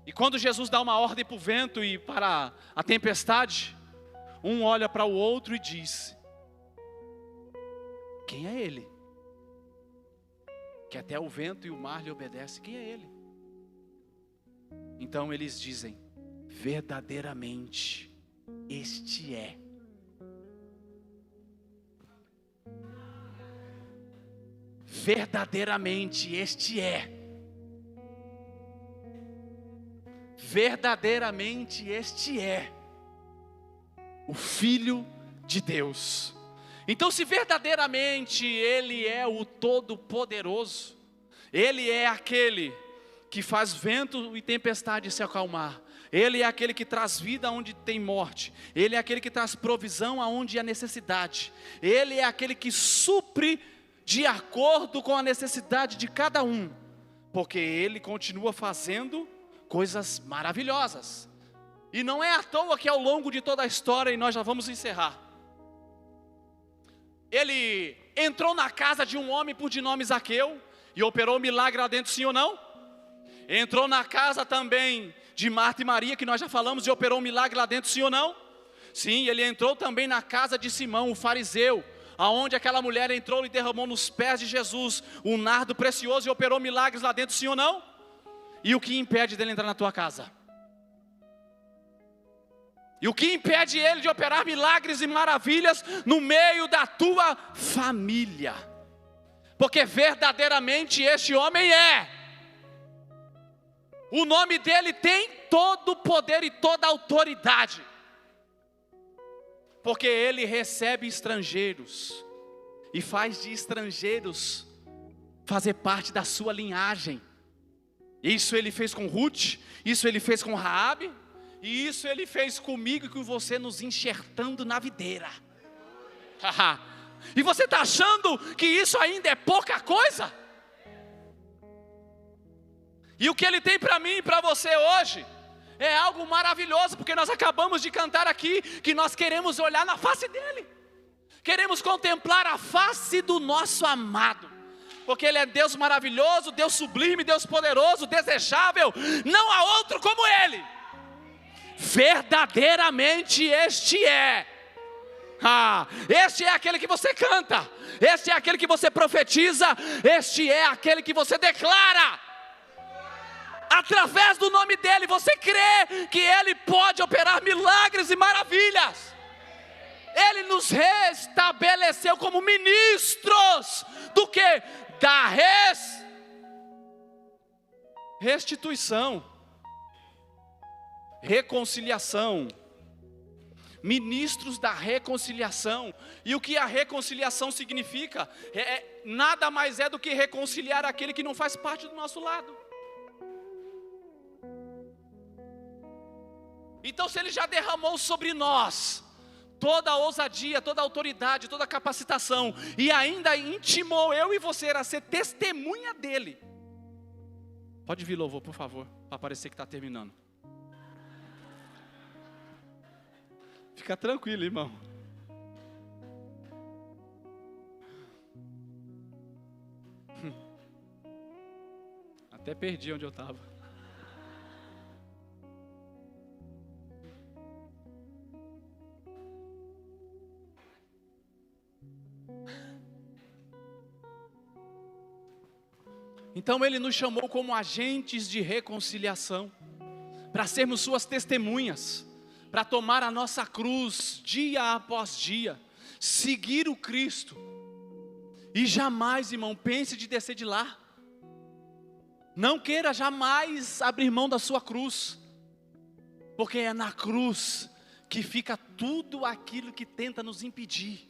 E quando Jesus dá uma ordem para o vento e para a tempestade, um olha para o outro e diz, quem é ele? Que até o vento e o mar lhe obedecem, quem é ele? Então eles dizem, verdadeiramente, este é. Verdadeiramente, este é. Verdadeiramente, este é o Filho de Deus. Então, se verdadeiramente Ele é o Todo-Poderoso, Ele é aquele que faz vento e tempestade se acalmar, Ele é aquele que traz vida onde tem morte, Ele é aquele que traz provisão aonde há necessidade, Ele é aquele que supre de acordo com a necessidade de cada um, porque Ele continua fazendo coisas maravilhosas. E não é à toa que ao longo de toda a história, e nós já vamos encerrar, Ele entrou na casa de um homem por de nome Zaqueu e operou um milagre lá dentro, sim ou não? Entrou na casa também de Marta e Maria, que nós já falamos, e operou um milagre lá dentro, sim ou não? Sim, ele entrou também na casa de Simão, o fariseu, aonde aquela mulher entrou e derramou nos pés de Jesus um nardo precioso e operou milagres lá dentro, sim ou não? E o que impede dele entrar na tua casa? E o que impede ele de operar milagres e maravilhas no meio da tua família? Porque verdadeiramente este homem é. O nome dele tem todo o poder e toda a autoridade. Porque ele recebe estrangeiros e faz de estrangeiros fazer parte da sua linhagem. Isso ele fez com Ruth, isso ele fez com Raabe, e isso ele fez comigo e com você, nos enxertando na videira. E você está achando que isso ainda é pouca coisa? E o que ele tem para mim e para você hoje é algo maravilhoso, porque nós acabamos de cantar aqui que nós queremos olhar na face dele, Queremos contemplar a face do nosso amado, porque Ele é Deus maravilhoso, Deus sublime, Deus poderoso, desejável. Não há outro como Ele. Verdadeiramente este é. Este é aquele que você canta, este é aquele que você profetiza, este é aquele que você declara. Através do nome dEle, você crê que Ele pode operar milagres e maravilhas. Ele nos restabeleceu como ministros do que? Da restituição, reconciliação. Ministros da reconciliação. E o que a reconciliação significa? Nada mais é do que reconciliar aquele que não faz parte do nosso lado. Então, se Ele já derramou sobre nós toda a ousadia, toda a autoridade, toda a capacitação, e ainda intimou eu e você a ser testemunha dEle. Pode vir, louvor, por favor, para parecer que está terminando. Fica tranquilo, irmão. Até perdi onde eu estava. Então Ele nos chamou como agentes de reconciliação, para sermos suas testemunhas, para tomar a nossa cruz dia após dia, seguir o Cristo. E jamais, irmão, pense de descer de lá. Não queira jamais abrir mão da sua cruz, porque é na cruz que fica tudo aquilo que tenta nos impedir.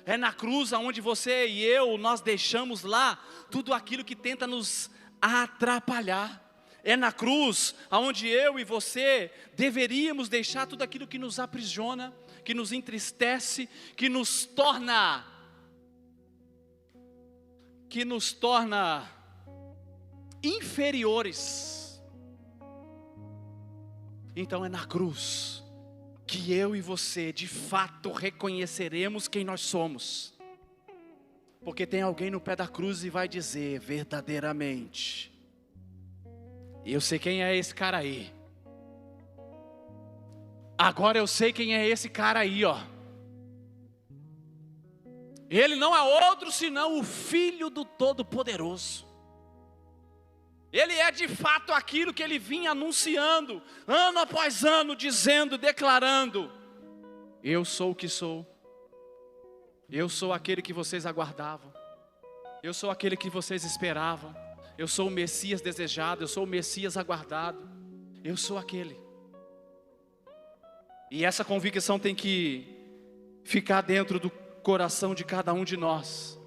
É na cruz onde você e eu, nós deixamos lá tudo aquilo que tenta nos atrapalhar. É na cruz onde eu e você deveríamos deixar tudo aquilo que nos aprisiona, que nos entristece, que nos torna inferiores. Então é na cruz que eu e você de fato reconheceremos quem nós somos. Porque tem alguém no pé da cruz e vai dizer verdadeiramente: eu sei quem é esse cara aí. Agora eu sei quem é esse cara aí, ó. Ele não é outro senão o Filho do Todo-Poderoso. Ele é de fato aquilo que ele vinha anunciando, ano após ano, dizendo, declarando: eu sou o que sou. Eu sou aquele que vocês aguardavam. Eu sou aquele que vocês esperavam. Eu sou o Messias desejado, eu sou o Messias aguardado. Eu sou aquele. E essa convicção tem que ficar dentro do coração de cada um de nós,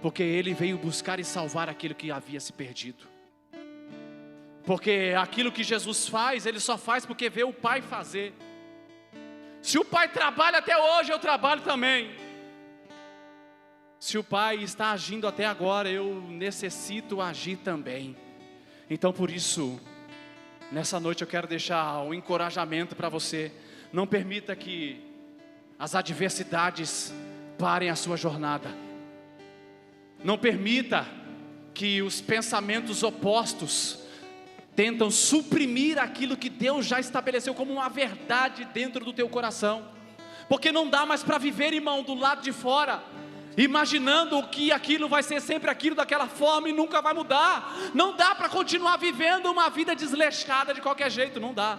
porque Ele veio buscar e salvar aquilo que havia se perdido. Porque aquilo que Jesus faz, Ele só faz porque vê o Pai fazer. Se o Pai trabalha até hoje, eu trabalho também. Se o Pai está agindo até agora, eu necessito agir também. Então por isso, nessa noite eu quero deixar um encorajamento para você. Não permita que as adversidades parem a sua jornada. Não permita que os pensamentos opostos tentam suprimir aquilo que Deus já estabeleceu como uma verdade dentro do teu coração. Porque não dá mais para viver, irmão, do lado de fora, imaginando que aquilo vai ser sempre aquilo daquela forma e nunca vai mudar. Não dá para continuar vivendo uma vida desleixada de qualquer jeito, não dá.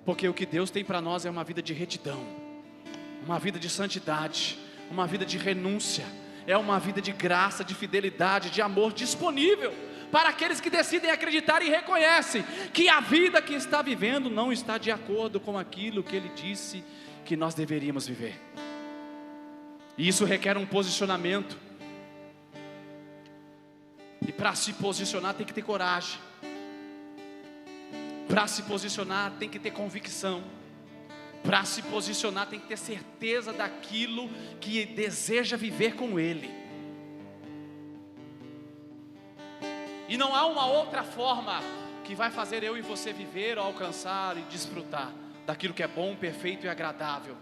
Porque o que Deus tem para nós é uma vida de retidão, uma vida de santidade, uma vida de renúncia, é uma vida de graça, de fidelidade, de amor disponível para aqueles que decidem acreditar e reconhecem que a vida que está vivendo não está de acordo com aquilo que Ele disse que nós deveríamos viver. E isso requer um posicionamento. E para se posicionar tem que ter coragem. Para se posicionar tem que ter convicção. Para se posicionar tem que ter certeza daquilo que deseja viver com Ele. E não há uma outra forma que vai fazer eu e você viver, alcançar e desfrutar daquilo que é bom, perfeito e agradável,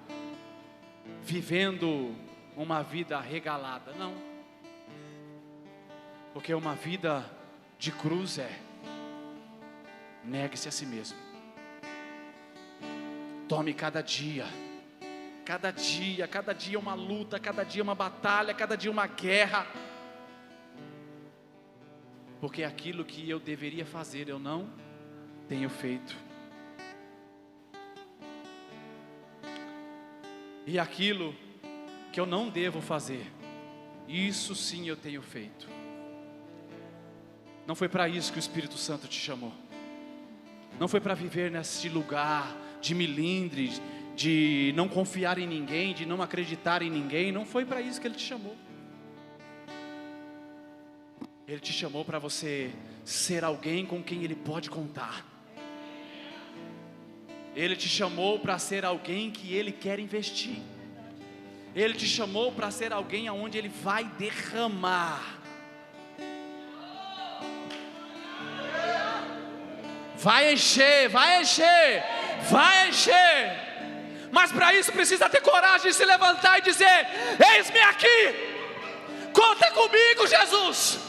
vivendo uma vida regalada, não. Porque uma vida de cruz negue-se a si mesmo. Tome cada dia uma luta, cada dia uma batalha, cada dia uma guerra. Porque aquilo que eu deveria fazer, eu não tenho feito. E aquilo que eu não devo fazer, isso sim eu tenho feito. Não foi para isso que o Espírito Santo te chamou. Não foi para viver nesse lugar de milindre, de não confiar em ninguém, de não acreditar em ninguém. Não foi para isso que Ele te chamou. Ele te chamou para você ser alguém com quem Ele pode contar. Ele te chamou para ser alguém que Ele quer investir. Ele te chamou para ser alguém aonde Ele vai derramar. Vai encher, vai encher, vai encher. Mas para isso precisa ter coragem de se levantar e dizer: eis-me aqui, conta comigo, Jesus.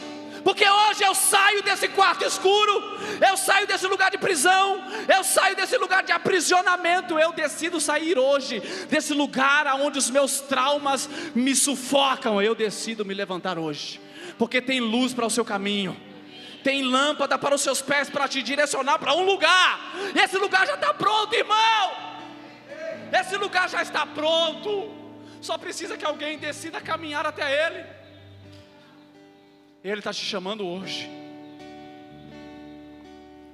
Porque hoje eu saio desse quarto escuro, eu saio desse lugar de prisão, eu saio desse lugar de aprisionamento. Eu decido sair hoje desse lugar onde os meus traumas me sufocam. Eu decido me levantar hoje, porque tem luz para o seu caminho, tem lâmpada para os seus pés, para te direcionar para um lugar. Esse lugar já está pronto, irmão. Esse lugar já está pronto. Só precisa que alguém decida caminhar até Ele. Ele está te chamando hoje.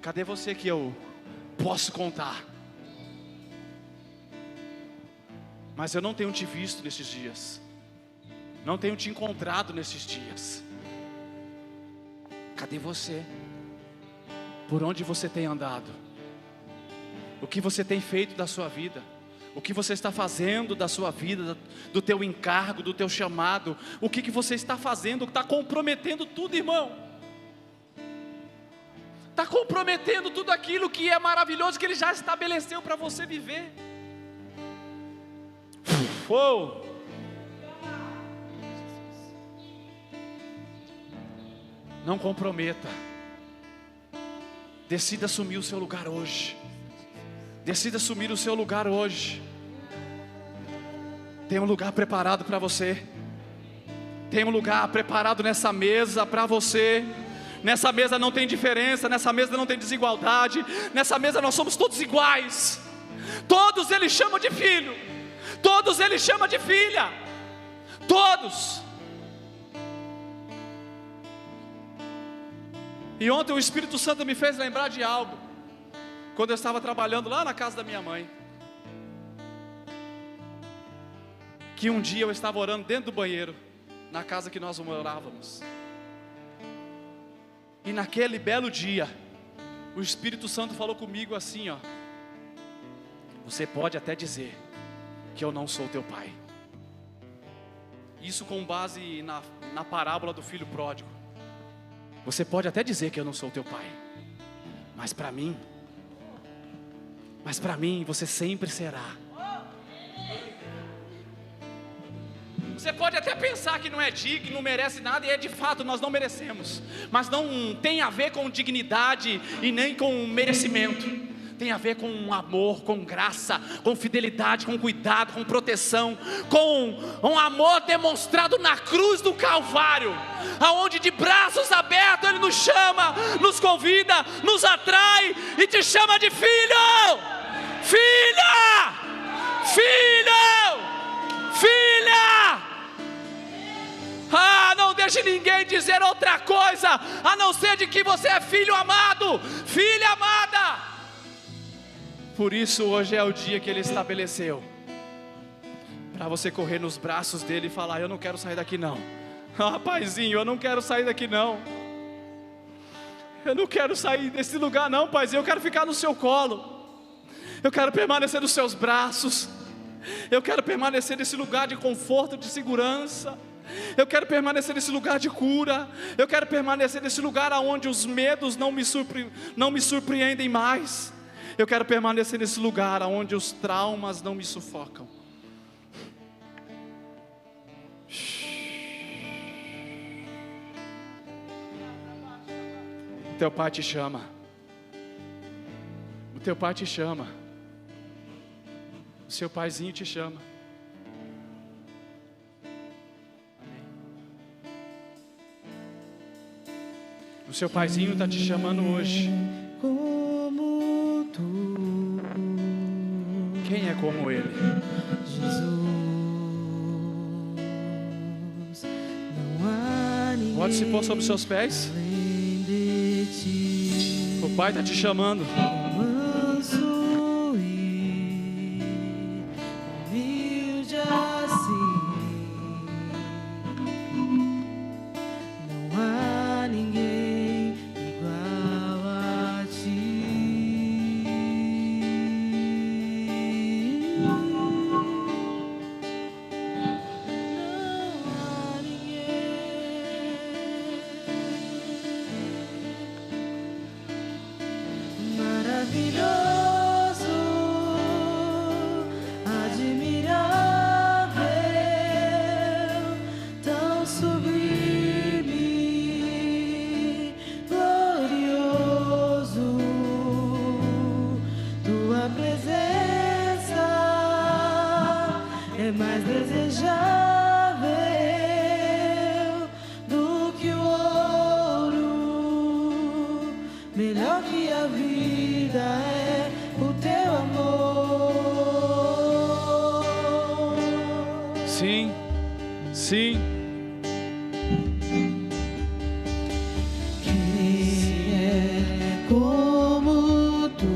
Cadê você que eu posso contar? Mas eu não tenho te visto nesses dias, não tenho te encontrado nesses dias. Cadê você? Por onde você tem andado? O que você tem feito da sua vida? O que você está fazendo da sua vida, do teu encargo, do teu chamado? O que você está fazendo? Está comprometendo tudo, irmão. Está comprometendo tudo aquilo que é maravilhoso, que Ele já estabeleceu para você viver. Não comprometa. Decida assumir o seu lugar hoje. Decida assumir o seu lugar hoje. Tem um lugar preparado para você. Tem um lugar preparado nessa mesa para você. Nessa mesa não tem diferença, nessa mesa não tem desigualdade. Nessa mesa nós somos todos iguais. Todos Ele chama de filho, todos Ele chama de filha. Todos. E ontem o Espírito Santo me fez lembrar de algo. Quando eu estava trabalhando lá na casa da minha mãe, que um dia eu estava orando dentro do banheiro, na casa que nós morávamos. E naquele belo dia, o Espírito Santo falou comigo assim, ó: você pode até dizer que eu não sou teu pai. Isso com base na parábola do filho pródigo. Você pode até dizer que eu não sou teu pai, mas para mim você sempre será. Você pode até pensar que não é digno, não merece nada, e de fato nós não merecemos. Mas não tem a ver com dignidade e nem com merecimento. Tem a ver com amor, com graça, com fidelidade, com cuidado, com proteção, com um amor demonstrado na cruz do Calvário, aonde de braços abertos Ele nos chama, nos convida, nos atrai e te chama de filho, filha, filho, filha. Não deixe ninguém dizer outra coisa a não ser de que você é filho amado, filha amada. Por isso hoje é o dia que Ele estabeleceu para você correr nos braços dEle e falar: eu não quero sair daqui não. Paizinho, eu não quero sair daqui não. Eu não quero sair desse lugar não, Paizinho. Eu quero ficar no seu colo. Eu quero permanecer nos seus braços. Eu quero permanecer nesse lugar de conforto, de segurança. Eu quero permanecer nesse lugar de cura. Eu quero permanecer nesse lugar onde os medos não me surpreendem mais. Eu quero permanecer nesse lugar onde os traumas não me sufocam. Teu pai te chama. O teu pai te chama. O seu paizinho te chama. O seu paizinho está te chamando hoje. Como tu, Quem é como ele? Jesus, não há ninguém Pode se pôr sobre os seus pés. além de ti. O pai está te chamando. Manso e humilde assim, não há ninguém igual a ti. Não há ninguém maravilhoso, admirável, tão sublime, glorioso. Tua presença é mais desejável do que o ouro, melhor que a vida é o teu amor. Sim, sim. Quem é como tu,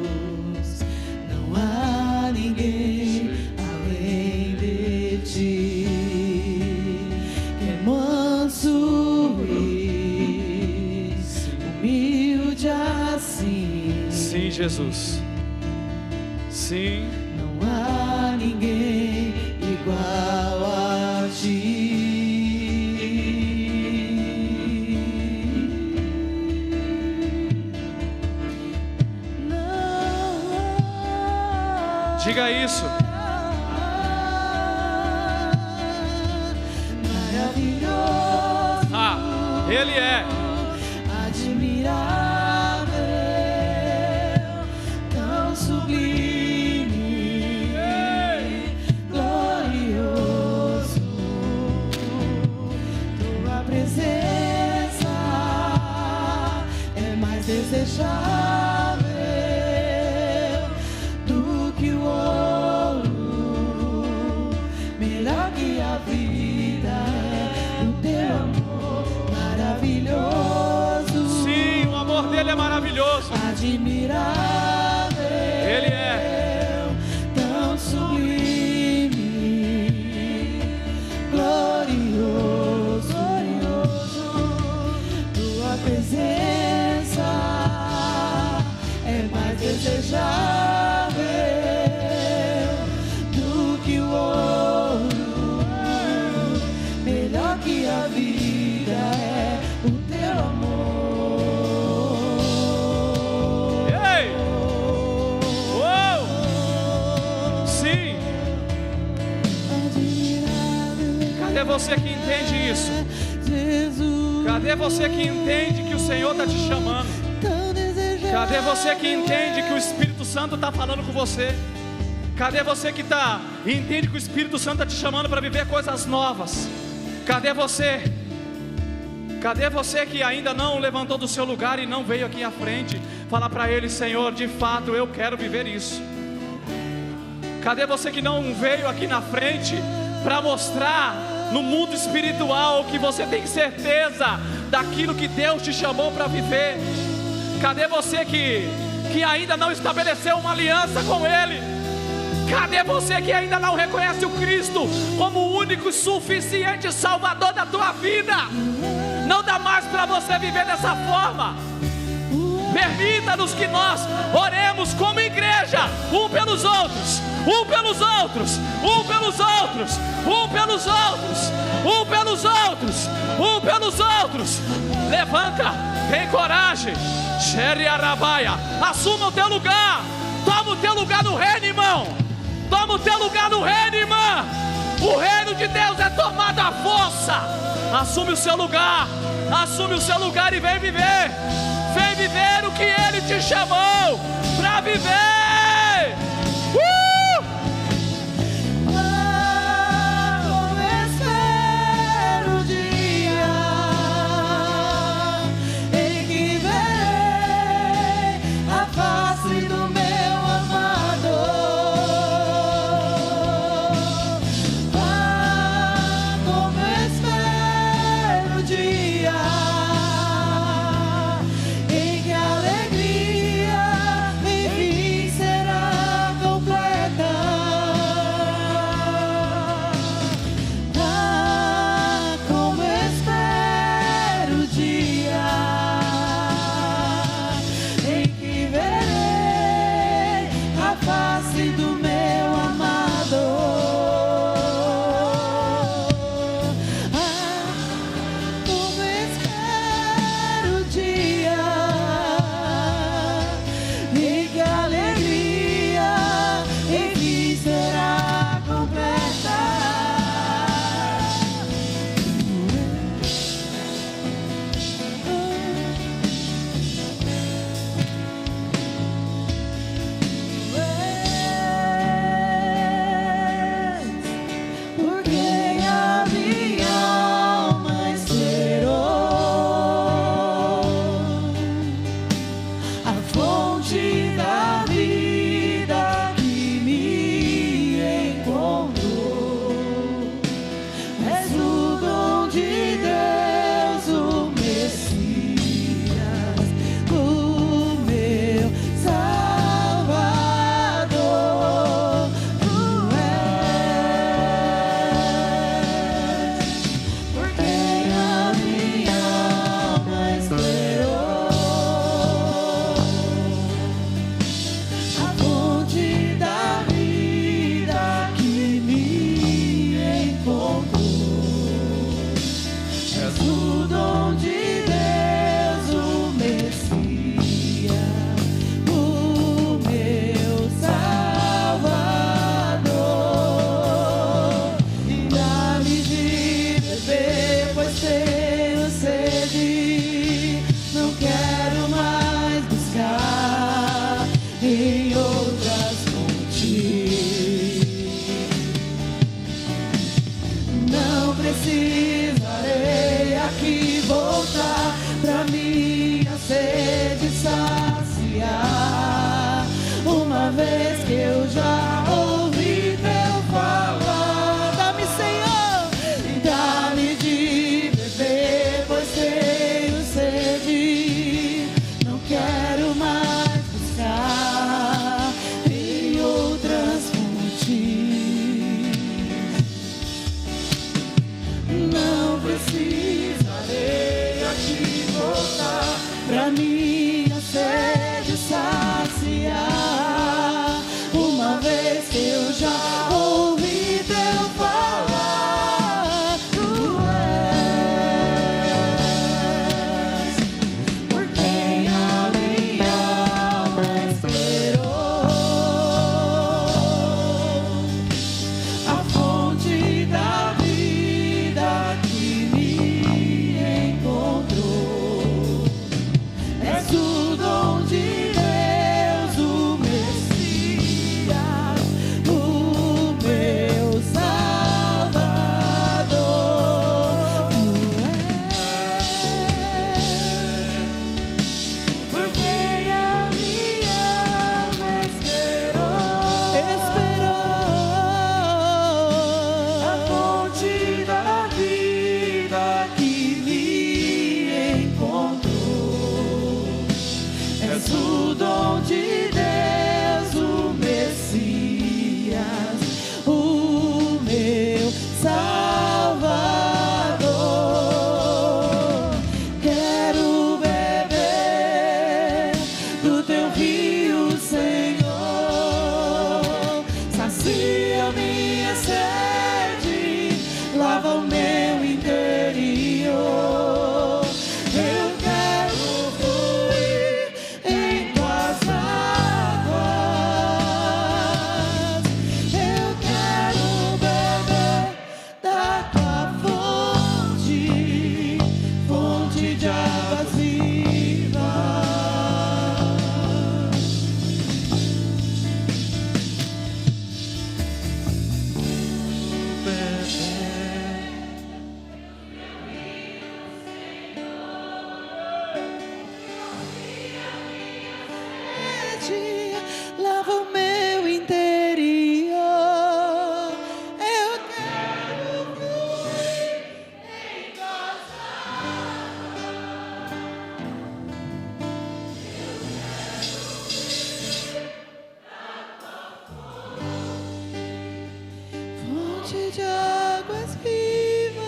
Jesus? Não há ninguém além de ti. É manso e humilde assim. Sim, Jesus. Sim. Não há ninguém igual a ti. Não. Diga isso. Maravilhoso, Ah, ele é. admirável, tão sublime, glorioso. Tua presença é mais desejável do que o ouro, melhor que a vida é o teu amor maravilhoso. Sim, o amor dele é maravilhoso. Admirável, Ele é. tão sublime, glorioso, tua presença é mais desejável do que o ouro, melhor que a vida é o teu amor. Ei! Uou! Sim! Cadê você que entende isso? Jesus, Cadê você que entende que o Senhor está te chamando? tão desejável. Cadê você que entende que o Espírito Santo está falando com você? Cadê você que entende que o Espírito Santo está te chamando para viver coisas novas? Cadê você? Cadê você que ainda não levantou do seu lugar e não veio aqui à frente falar para Ele: Senhor, de fato eu quero viver isso? Cadê você que não veio aqui na frente para mostrar no mundo espiritual que você tem certeza daquilo que Deus te chamou para viver? Cadê você que ainda não estabeleceu uma aliança com Ele? Cadê você que ainda não reconhece o Cristo como o único e suficiente Salvador da tua vida? Não dá mais para você viver dessa forma. Permita-nos que nós oremos como igreja, um pelos outros, um pelos outros, um pelos outros, um pelos outros, um pelos outros, um pelos outros. Levanta, tem coragem. Xere Arabaia, assuma o teu lugar. Toma o teu lugar no reino, irmão. Toma o teu lugar no reino, irmã. O reino de Deus é tomado à força. Assume o seu lugar. Assume o seu lugar e vem viver. Vem viver o que Ele te chamou para viver. Como espero o dia em que verei a face do meu amado. Como espero o dia em que a alegria enfim será completa. Como espero o dia em que verei a face do meu amado. Como espero o dia em que a alegria enfim será completa. Porque a minha alma esperou a fonte da vida que me encontrou. És o dom de Deus, o Messias, o meu Salvador. Tu és, porque a minha alma esperou a fonte da vida que me encontrou. És o dom de Deus, o Messias, o meu Salvador. E dá-me de beber, pois tenho sede. Não quero mais buscar em outras fontes. Não precisarei aqui voltar pra minha sede saciar, uma vez que eu já ouvi teu falar. Dá-me, Senhor, e dá-me de beber, pois tenho sede. Não quero mais buscar em outras fontes. Não precisarei aqui voltar pra minha sede saciar, uma vez que eu já ouvi teu falar. Tu és, por quem a minha alma esperou a fonte da vida que me encontrou. És o dom de de águas vivas. Lava o meu interior. Eu quero fluir em tuas fonte de águas vivas.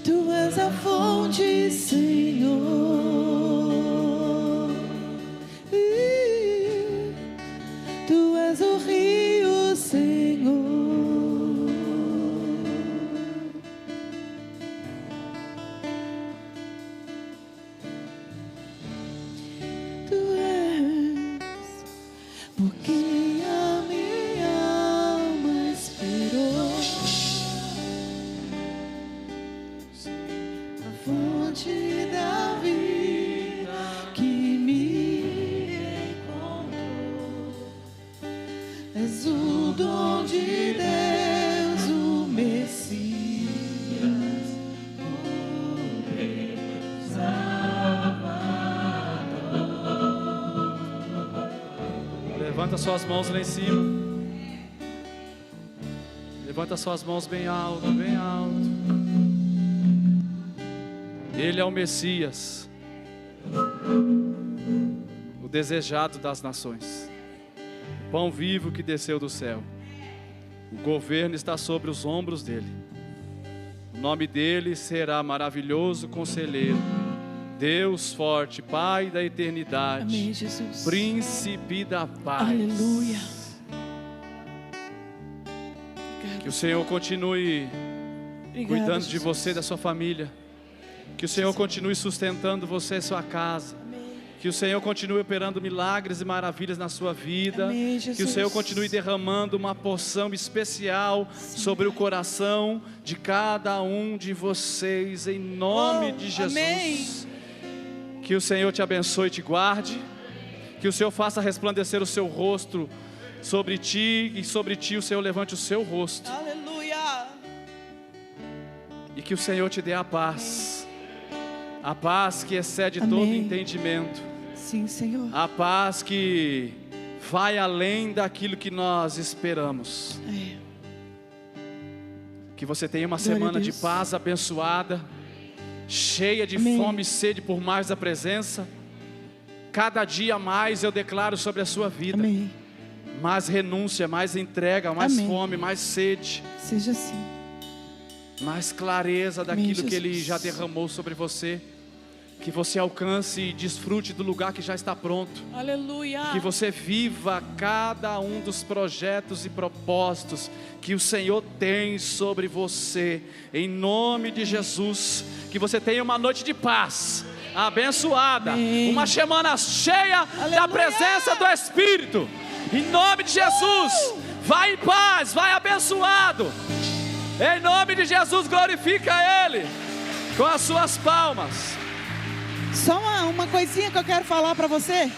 Tu és a fonte, Senhor. Tu és o rio, Senhor. Tu és porque a minha alma esperou. A fonte da vida que me encontrou. És o dom de Deus, o Messias, o Rei Salvador. Levanta suas mãos lá em cima. Levanta suas mãos bem alto, bem alto. Ele é o Messias, o desejado das nações, o pão vivo que desceu do céu. O governo está sobre os ombros dele. O nome dele será Maravilhoso Conselheiro, Deus Forte, Pai da Eternidade, Amém, Jesus. Príncipe da Paz. Aleluia. Que o Senhor continue Obrigada, cuidando de Jesus. você e da sua família. Que o Senhor continue sustentando você e sua casa. Amém. Que o Senhor continue operando milagres e maravilhas na sua vida. Amém, Jesus. Que o Senhor continue derramando uma porção especial sobre o coração de cada um de vocês, em nome de Jesus. Amém. Que o Senhor te abençoe e te guarde. Que o Senhor faça resplandecer o seu rosto sobre ti, e sobre ti o Senhor levante o seu rosto. Aleluia. E que o Senhor te dê a paz. A paz que excede Amém. todo entendimento. Sim, Senhor. A paz que vai além daquilo que nós esperamos. É. Que você tenha uma Glória semana a de Deus. paz abençoada, cheia de Amém. fome e sede por mais da presença. Cada dia mais eu declaro sobre a sua vida. Amém. Mais renúncia, mais entrega, mais Amém. fome, mais sede, Seja assim. mais clareza Amém, daquilo que Ele Jesus. já derramou sobre você. Que você alcance e desfrute do lugar que já está pronto. Aleluia. Que você viva cada um dos projetos e propósitos que o Senhor tem sobre você, em nome de Jesus. Que você tenha uma noite de paz, abençoada, Amém. uma semana cheia da Aleluia. presença do Espírito, em nome de Jesus. Vai em paz, vai abençoado, em nome de Jesus. Glorifica Ele com as suas palmas. Só uma coisinha que eu quero falar para você.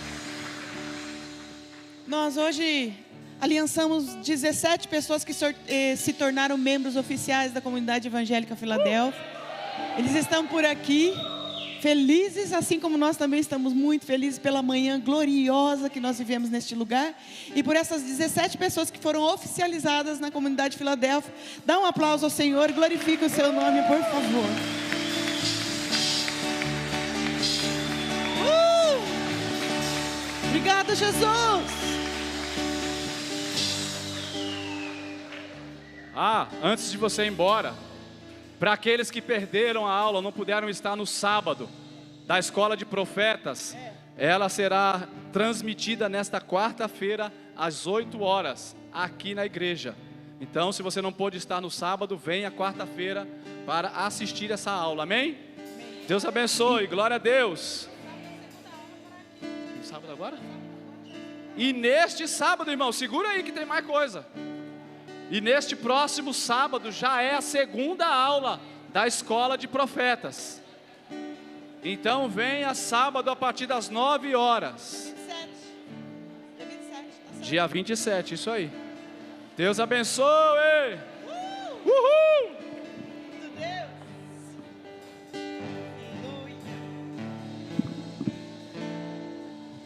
Nós hoje aliançamos 17 pessoas que se tornaram membros oficiais da Comunidade Evangélica Filadélfia. Eles estão por aqui, felizes, assim como nós também estamos muito felizes pela manhã gloriosa que nós vivemos neste lugar. E por essas 17 pessoas que foram oficializadas na Comunidade Filadélfia. Dá um aplauso ao Senhor e glorifica o seu nome, por favor. Obrigada, Jesus. Antes de você ir embora, para aqueles que perderam a aula, não puderam estar no sábado da Escola de Profetas, ela será transmitida nesta quarta-feira às 8 horas aqui na igreja. Então, se você não pôde estar no sábado, venha quarta-feira para assistir essa aula. Amém? Deus abençoe, glória a Deus. No sábado agora? E neste sábado, irmão, segura aí que tem mais coisa. E neste próximo sábado já é a segunda aula da Escola de Profetas. Então venha sábado a partir das 9 horas. 27. Dia 27. Tá certo. Dia 27, isso aí. Deus abençoe! Uhul!